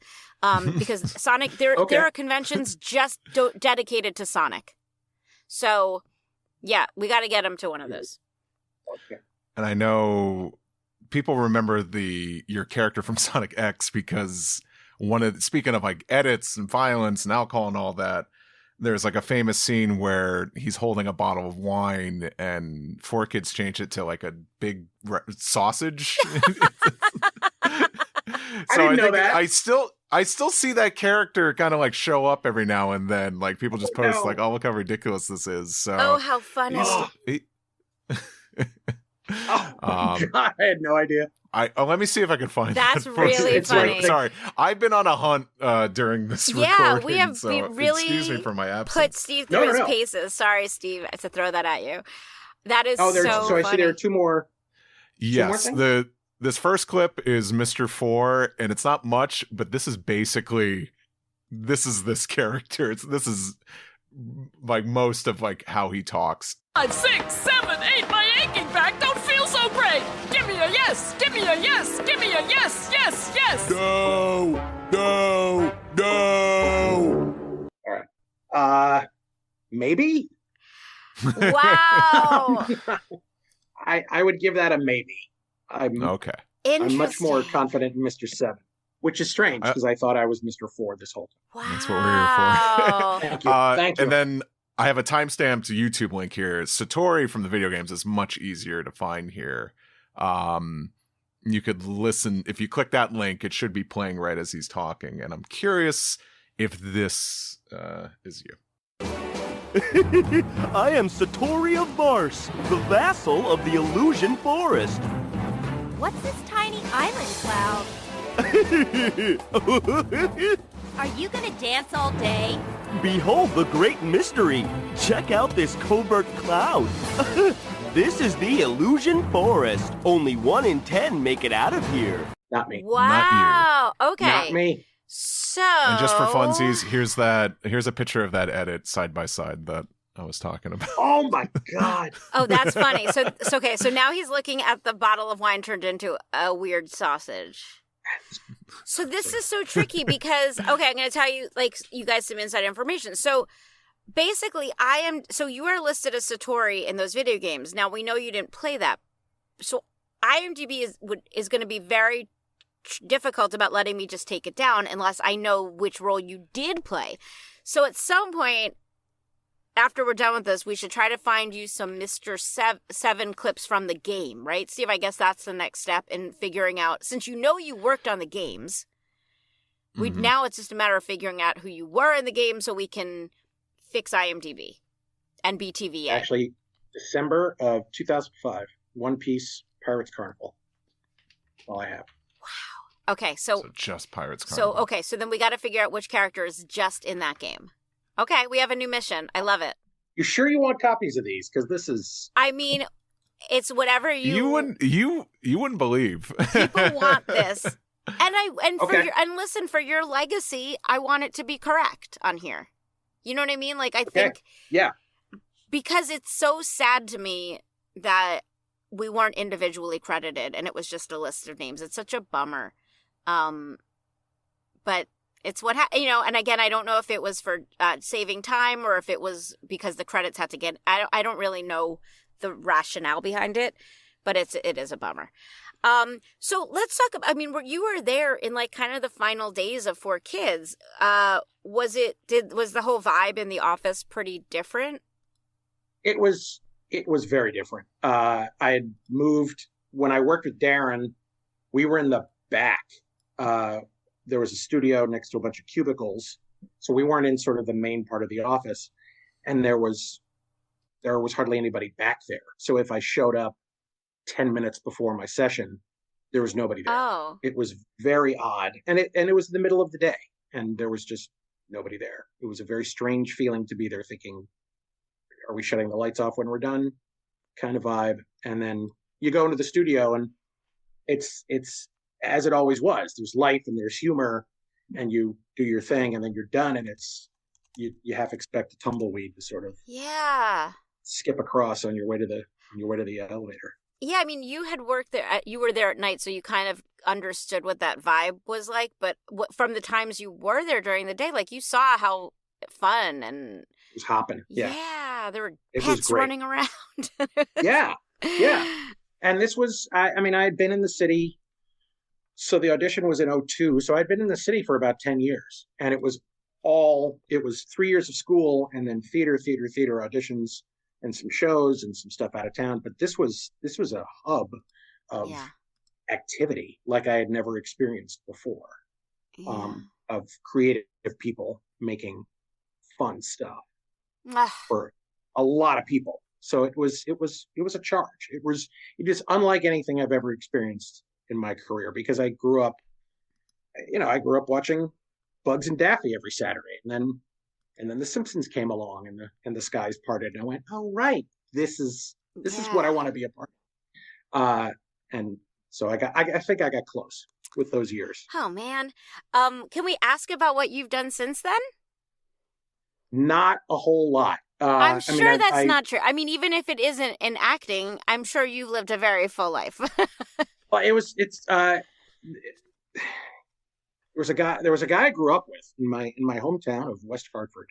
because Sonic, there are conventions just dedicated to Sonic. So, yeah, we got to get him to one of those. Okay. And I know people remember your character from Sonic X because speaking of like edits and violence and alcohol and all that, there's like a famous scene where he's holding a bottle of wine and 4Kids changed it to like a big sausage. I didn't know that. I still see that character kind of like show up every now and then. Like people just post like, "Oh, look how ridiculous this is." So, oh, how funny! God, I had no idea. Let me see if I can find That's that. really funny. Sorry, I've been on a hunt during this recording. Yeah, we have really excuse me for my absence. Put Steve through his paces. Sorry, Steve, to throw that at you. That is so funny. I see there are two more. Yes, this first clip is Mr. 4, and it's not much, but this is basically this character. This is like most of like how he talks. 5, 6, 7, 8, my aching back don't feel so great. Give me a yes, give me a yes, give me a yes, yes, yes. No. All right. Maybe? Wow. I would give that a maybe. Okay. I'm much more confident in Mr. 7, which is strange because I thought I was Mr. 4 this whole time. Wow. That's what we're here for. Thank you. Thank you. And then I have a timestamped YouTube link here. Satori from the video games is much easier to find here. You could listen. If you click that link, it should be playing right as he's talking. And I'm curious if this is you. I am Satori of Mars, the vassal of the Illusion Forest. What's this tiny island cloud? Are you gonna dance all day? Behold the great mystery. Check out this covert cloud. This is the Illusion Forest. Only 1 in 10 make it out of here. Not me. Wow. Okay. Not me. So. And just for funsies, here's a picture of that edit side by side that I was talking about. Oh my God. Oh, that's funny. So okay. So now he's looking at the bottle of wine turned into a weird sausage. So this is so tricky because, okay, I'm going to tell you, like, you guys some inside information. So basically you are listed as Satori in those video games. Now we know you didn't play that. So IMDb is going to be very difficult about letting me just take it down unless I know which role you did play. So at some point after we're done with this, we should try to find you some Mr. 7 clips from the game, right? Steve, I guess that's the next step in figuring out, since you know you worked on the games, now it's just a matter of figuring out who you were in the game so we can fix IMDb and BTVA. Actually, December of 2005, One Piece Pirates Carnival. That's all I have. Wow. Okay, so just Pirates Carnival. So then we got to figure out which character is just in that game. Okay, we have a new mission. I love it. You sure you want copies of these? Because this is... I mean, it's whatever you wouldn't believe. People want this, and listen, for your legacy, I want it to be correct on here. You know what I mean? Like I think, yeah, because it's so sad to me that we weren't individually credited and it was just a list of names. It's such a bummer, but. It's what and again, I don't know if it was for saving time or if it was because the credits had to get. I don't really know the rationale behind it, but it is a bummer. So let's talk about. I mean, you were there in like kind of the final days of 4Kids. Was the whole vibe in the office pretty different? It was very different. I had moved when I worked with Darren. We were in the back. There was a studio next to a bunch of cubicles, so we weren't in sort of the main part of the office, and there was hardly anybody back there. So if I showed up 10 minutes before my session, there was nobody there. Oh. It was very odd, and it was the middle of the day, and there was just nobody there. It was a very strange feeling to be there, thinking, "Are we shutting the lights off when we're done?" kind of vibe. And then you go into the studio, and it's as it always was. There's life and there's humor, and you do your thing, and then you're done, and it's you half expect a tumbleweed to sort of skip across on your way to the elevator. Yeah, I mean, you had worked there. You were there at night, so you kind of understood what that vibe was like. But from the times you were there during the day, like you saw how fun and it was hopping. Yeah, there were pets running around. yeah. And this was, I mean, I had been in the city. So the audition was in 2002. So I'd been in the city for about 10 years. And it was 3 years of school and then theater auditions and some shows and some stuff out of town. But this was a hub of activity like I had never experienced before, of creative people making fun stuff for a lot of people. So it was a charge. It was unlike anything I've ever experienced in my career, because I grew up watching Bugs and Daffy every Saturday, and then The Simpsons came along and the skies parted, and I went, oh right, this is what I want to be a part of. And so I think I got close with those years. Oh man, can we ask about what you've done since then? Not a whole lot. I'm sure that's not true. I mean, even if it isn't in acting, I'm sure you've lived a very full life. Well, there was a guy I grew up with in my hometown of West Hartford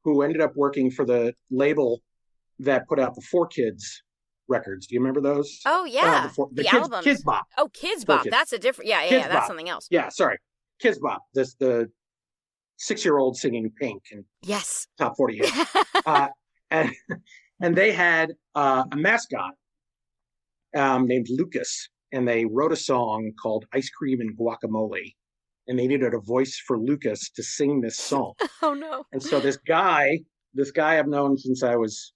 who ended up working for the label that put out the 4Kids records. Do you remember those? Oh yeah, the albums. Kids Bop. Oh, Kids Bop. That's a different. Yeah, that's something else. Yeah, sorry, Kids Bop. This the 6-year-old singing Pink and yes, top 40 hits. And they had a mascot named Lucas, and they wrote a song called "Ice Cream and Guacamole," and they needed a voice for Lucas to sing this song. Oh no! And so this guy I've known since I was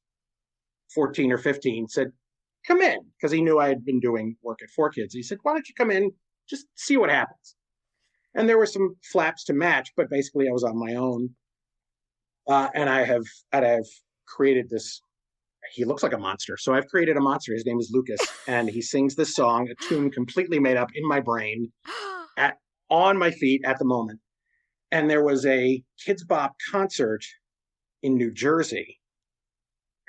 14 or 15 said, "Come in," because he knew I had been doing work at 4Kids. He said, "Why don't you come in, just see what happens?" And there were some flaps to match, but basically I was on my own. And I have created this. He looks like a monster, so I've created a monster. His name is Lucas, and he sings this song, a tune completely made up in my brain, on my feet at the moment. And there was a Kids Bop concert in New Jersey,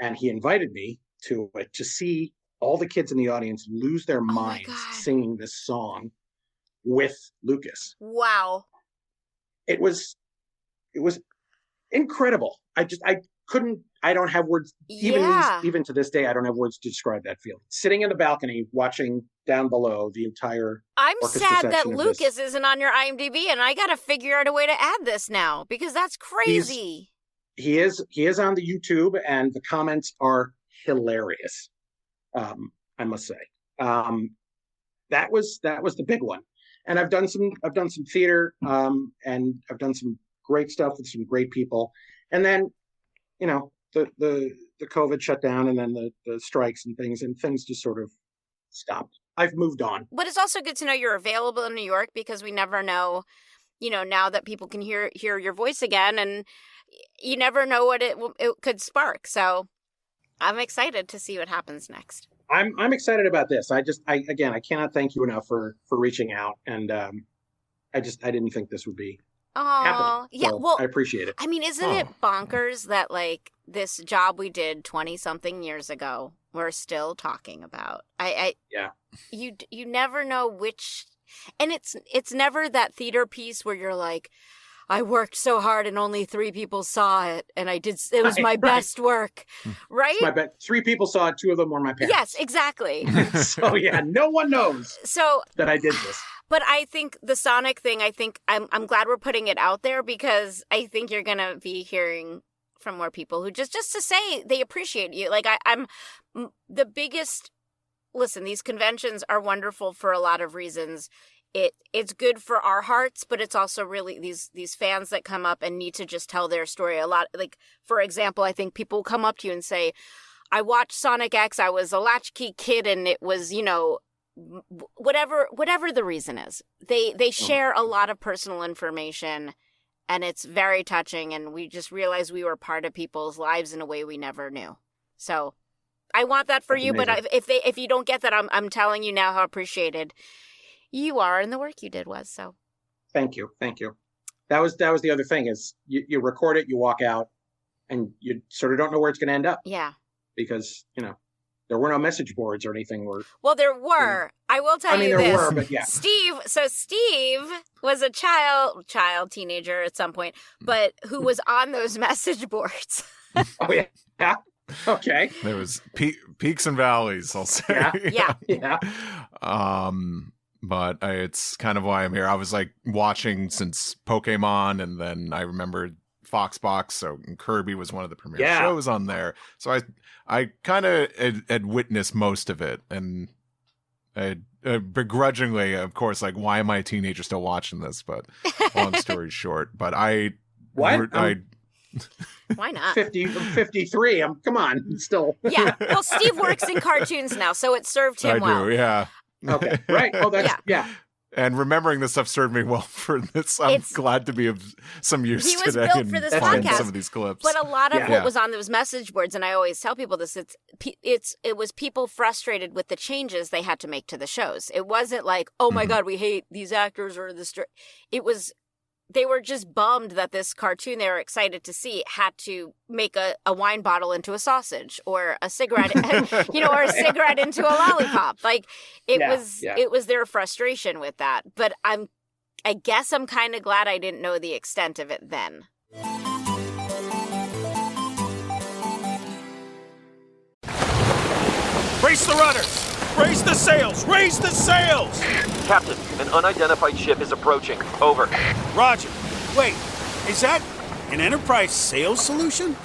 and he invited me to it to see all the kids in the audience lose their minds singing this song with Lucas. Wow. It was incredible. I don't have words. Even to this day, I don't have words to describe that feeling. Sitting in the balcony, watching down below the entire I'm sad that Lucas this. isn't on your IMDb, and I got to figure out a way to add this now, because that's crazy. He is on the YouTube, and the comments are hilarious. I must say. That was the big one. And I've done some theater, and I've done some great stuff with some great people. And then, the COVID shut down, and then the strikes and things just sort of stopped. I've moved on. But it's also good to know you're available in New York, because we never know, now that people can hear your voice again, and you never know what it could spark. So I'm excited to see what happens next. I'm excited about this. I cannot thank you enough for reaching out, and I didn't think this would be happening. Yeah, so well, I appreciate it. I mean, isn't it bonkers that this job we did 20-something years ago, we're still talking about? Yeah. You never know which, and it's never that theater piece where you're like, I worked so hard and only 3 people saw it, and it was my best work, right? My best. 3 people saw it, 2 of them were my parents. Yes, exactly. So yeah, no one knows that I did this. But I think the Sonic thing, I'm glad we're putting it out there, because I think you're gonna be hearing from more people who just to say they appreciate you. I'm the biggest. Listen, these conventions are wonderful for a lot of reasons. It's good for our hearts, but it's also really these fans that come up and need to just tell their story a lot. For example, I think people come up to you and say, I watched Sonic X, I was a latchkey kid, and it was, whatever the reason is. They share a lot of personal information, and it's very touching, and we just realized we were part of people's lives in a way we never knew. So I want that for you, but if you don't get that, I'm telling you now how appreciated you are, and the work you did was. So thank you. That was the other thing, is you record it, you walk out, and you sort of don't know where it's going to end up. Yeah, because there were no message boards or anything. Well, there were. I will tell you there this. Were, but yeah. Steve was a teenager at some point, but who was on those message boards. Oh yeah. Okay. There was peaks and valleys, I'll say. Yeah. But it's kind of why I'm here. I was watching since Pokémon, and then I remembered Foxbox, so Kirby was one of the premiere shows on there. So I kind of had witnessed most of it, and I begrudgingly, of course, why am I a teenager still watching this? But long story short, but what? Why not? 53. Come on, still. Yeah. Well, Steve works in cartoons now, so it served him well. I do, yeah. Okay, right. Oh, that's yeah. And remembering this stuff served me well for this. I'm glad to be of some use today. He was today built for this podcast. Some of these clips. But a lot of what was on those message boards, and I always tell people this, it was people frustrated with the changes they had to make to the shows. It wasn't like, oh my God, we hate these actors or this. It was they were just bummed that this cartoon they were excited to see had to make a wine bottle into a sausage or a cigarette, or a cigarette into a lollipop. Like it was their frustration with that. But I guess I'm kind of glad I didn't know the extent of it then. Brace the rudders! Raise the sails! Raise the sails! Captain, an unidentified ship is approaching. Over. Roger. Wait, is that an enterprise sales solution?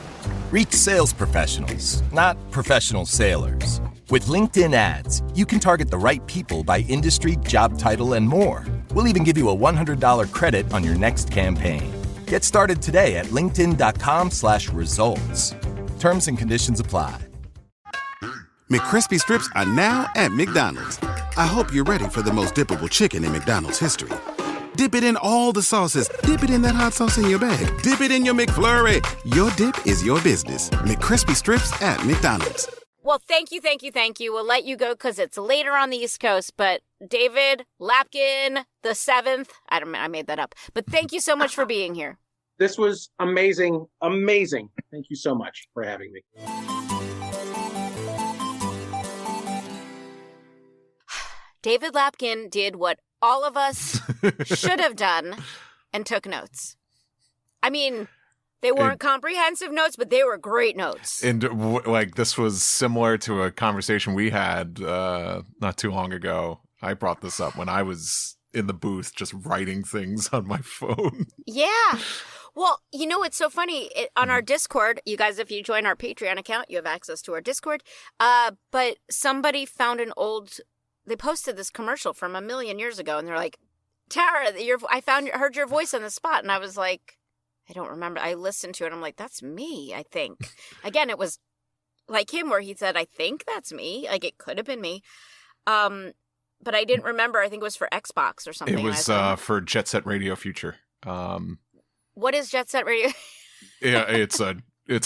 Reach sales professionals, not professional sailors. With LinkedIn ads, you can target the right people by industry, job title, and more. We'll even give you a $100 credit on your next campaign. Get started today at linkedin.com/results. Terms and conditions apply. McCrispy strips are now at McDonald's. I hope you're ready for the most dippable chicken in McDonald's history. Dip it in all the sauces. Dip it in that hot sauce in your bag. Dip it in your McFlurry. Your dip is your business. McCrispy strips at McDonald's. Well, thank you. We'll let you go because it's later on the East Coast, but David Lapkin the 7th, I made that up, but thank you so much for being here. This was amazing. Thank you so much for having me. David Lapkin did what all of us should have done and took notes. I mean, they weren't comprehensive notes, but they were great notes. And this was similar to a conversation we had not too long ago. I brought this up when I was in the booth just writing things on my phone. Yeah. Well, it's so funny. On our Discord, you guys, if you join our Patreon account, you have access to our Discord. But somebody found they posted this commercial from 1,000,000 years ago, and they're like, Tara, I heard your voice on the spot. And I was like, I don't remember. I listened to it. I'm like, that's me, I think. Again, it was like him where he said, I think that's me. Like, it could have been me. But I didn't remember. I think it was for Xbox or something. It was for Jet Set Radio Future. What is Jet Set Radio? Yeah, it's a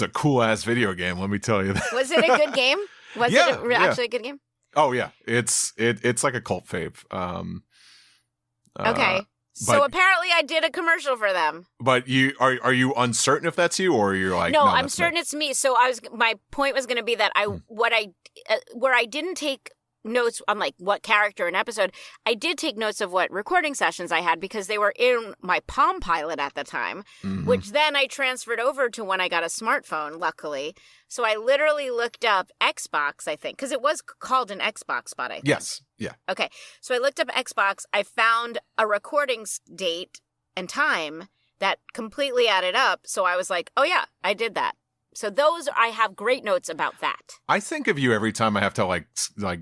cool-ass video game, let me tell you that. Was it a good game? Was it actually a good game? Oh yeah, it's like a cult fave. Okay, so apparently I did a commercial for them. But are you uncertain if that's you, or you're like, no, I'm certain it's me. So my point was going to be that where I didn't take notes on like what character and episode, I did take notes of what recording sessions I had because they were in my Palm Pilot at the time, which then I transferred over to when I got a smartphone, luckily. So I literally looked up Xbox, I think, because it was called an Xbox spot, I think. Yes. Yeah. Okay. So I looked up Xbox. I found a recording date and time that completely added up. So I was like, oh yeah, I did that. So I have great notes about that. I think of you every time I have to like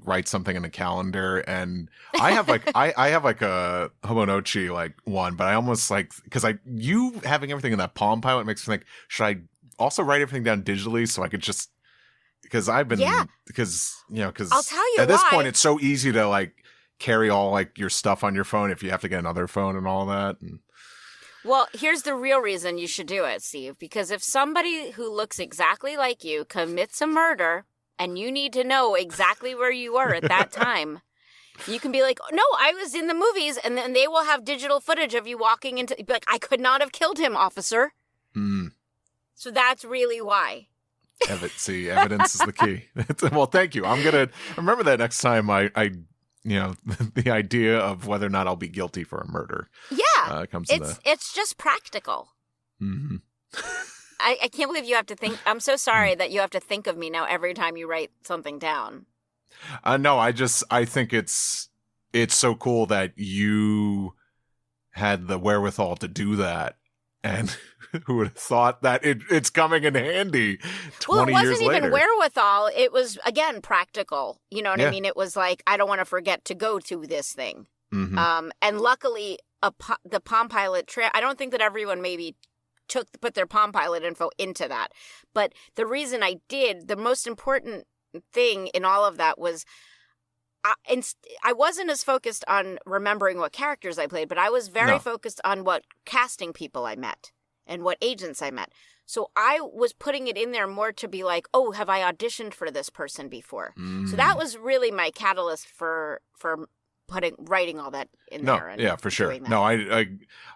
write something in a calendar, and I have like I have like a Hobonichi like one, but I almost like because you having everything in that Palm Pilot makes me think, should I also write everything down digitally so I could just because I've been because I'll tell you at this point it's so easy to like carry all like your stuff on your phone if you have to get another phone and all that. And well, here's the real reason you should do it, Steve. Because if somebody who looks exactly like you commits a murder and you need to know exactly where you were at that time, you can be like, no, I was in the movies. And then they will have digital footage of you walking into, be like, I could not have killed him, officer. So that's really why. Evidence is the key. Well, thank you. I'm going to remember that next time I the idea of whether or not I'll be guilty for a murder. Yeah. Comes it's just practical. Mm-hmm. I can't believe you have to think. I'm so sorry that you have to think of me now every time you write something down. No, I think it's so cool that you had the wherewithal to do that. And who would have thought that it's coming in handy 20 years later? Well, it wasn't even wherewithal. It was, again, practical. You know what I mean? It was like, I don't want to forget to go to this thing. Mm-hmm. And luckily, the Palm Pilot I don't think that everyone maybe put their Palm Pilot info into that. But the reason I did, the most important thing in all of that was I wasn't as focused on remembering what characters I played, but I was very focused on what casting people I met and what agents I met. So I was putting it in there more to be like, oh, have I auditioned for this person before? So that was really my catalyst for writing all that in there. And yeah, for sure. that. No,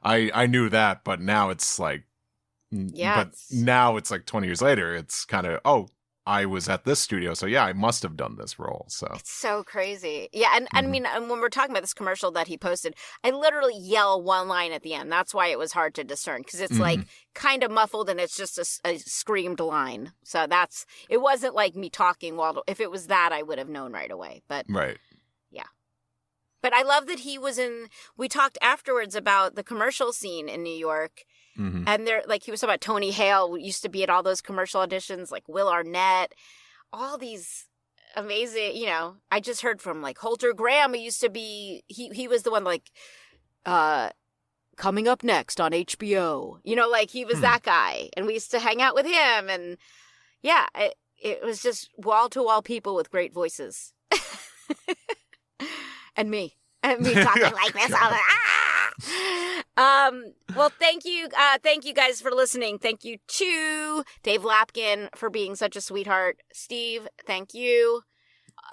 I knew that, but now it's like, now it's like 20 years later. It's kind of, I was at this studio, so yeah, I must have done this role. So it's so crazy. Yeah, and I mean, when we're talking about this commercial that he posted, I literally yell one line at the end. That's why it was hard to discern, because it's like kind of muffled and it's just a screamed line. So it wasn't like me talking. Well, if it was that, I would have known right away. But right. Yeah. But I love that he was we talked afterwards about the commercial scene in New York. And he was talking about Tony Hale, who used to be at all those commercial auditions, like Will Arnett, all these amazing, I just heard from like Holter Graham, who used to be, he was the one like, coming up next on HBO, he was that guy. And we used to hang out with him. And yeah, it was just wall to wall people with great voices. And me talking like this. Well, thank you guys for listening. Thank you to Dave Lapkin for being such a sweetheart. Steve, thank you.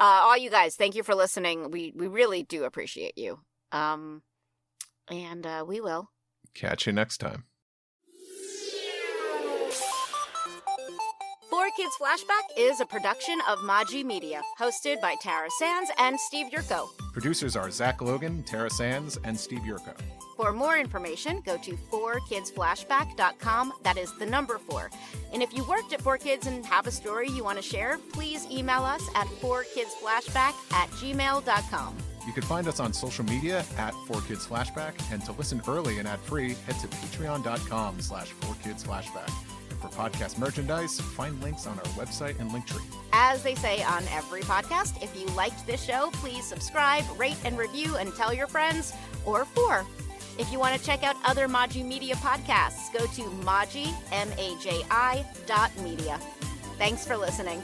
All you guys, thank you for listening. We really do appreciate you. And we will catch you next time. 4Kids Flashback is a production of Maji Media, hosted by Tara Sands and Steve Yurko. Producers are Zach Logan, Tara Sands, and Steve Yurko. For more information, go to 4kidsflashback.com. That is the number 4. And if you worked at 4Kids and have a story you want to share, please email us at 4kidsflashback@gmail.com. You can find us on social media at 4Kids Flashback, and to listen early and ad-free, head to patreon.com/4kidsflashback. For podcast merchandise, find links on our website and Linktree. As they say on every podcast, if you liked this show, please subscribe, rate, and review, and tell your friends, or 4. If you want to check out other Maji Media podcasts, go to Maji, MAJI.media. Thanks for listening.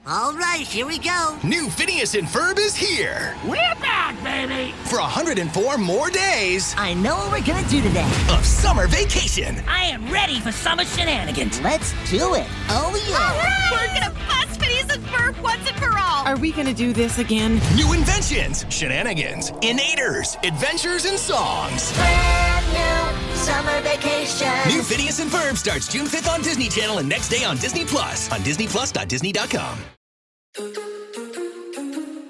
All right, here we go. New Phineas and Ferb is here. We're back, baby. For 104 more days. I know what we're gonna do today. Of summer vacation. I am ready for summer shenanigans. Let's do it. Oh, yeah. All right. We're gonna bust Phineas and Ferb once and for all. Are we gonna do this again? New inventions, shenanigans, innators, adventures, and songs. Brand new summer vacation. New Phineas and Ferb starts June 5th on Disney Channel and next day on Disney Plus. On DisneyPlus.Disney.com.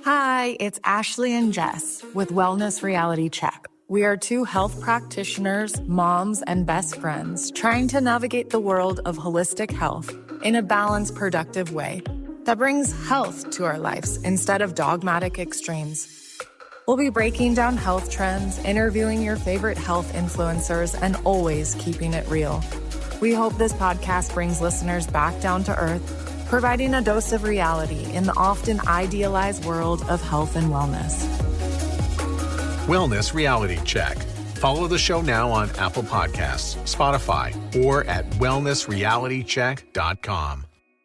Hi, it's Ashley and Jess with Wellness Reality Check. We are 2 health practitioners, moms, and best friends trying to navigate the world of holistic health in a balanced, productive way that brings health to our lives instead of dogmatic extremes. We'll be breaking down health trends, interviewing your favorite health influencers, and always keeping it real. We hope this podcast brings listeners back down to earth, providing a dose of reality in the often idealized world of health and wellness. Wellness Reality Check. Follow the show now on Apple Podcasts, Spotify, or at wellnessrealitycheck.com.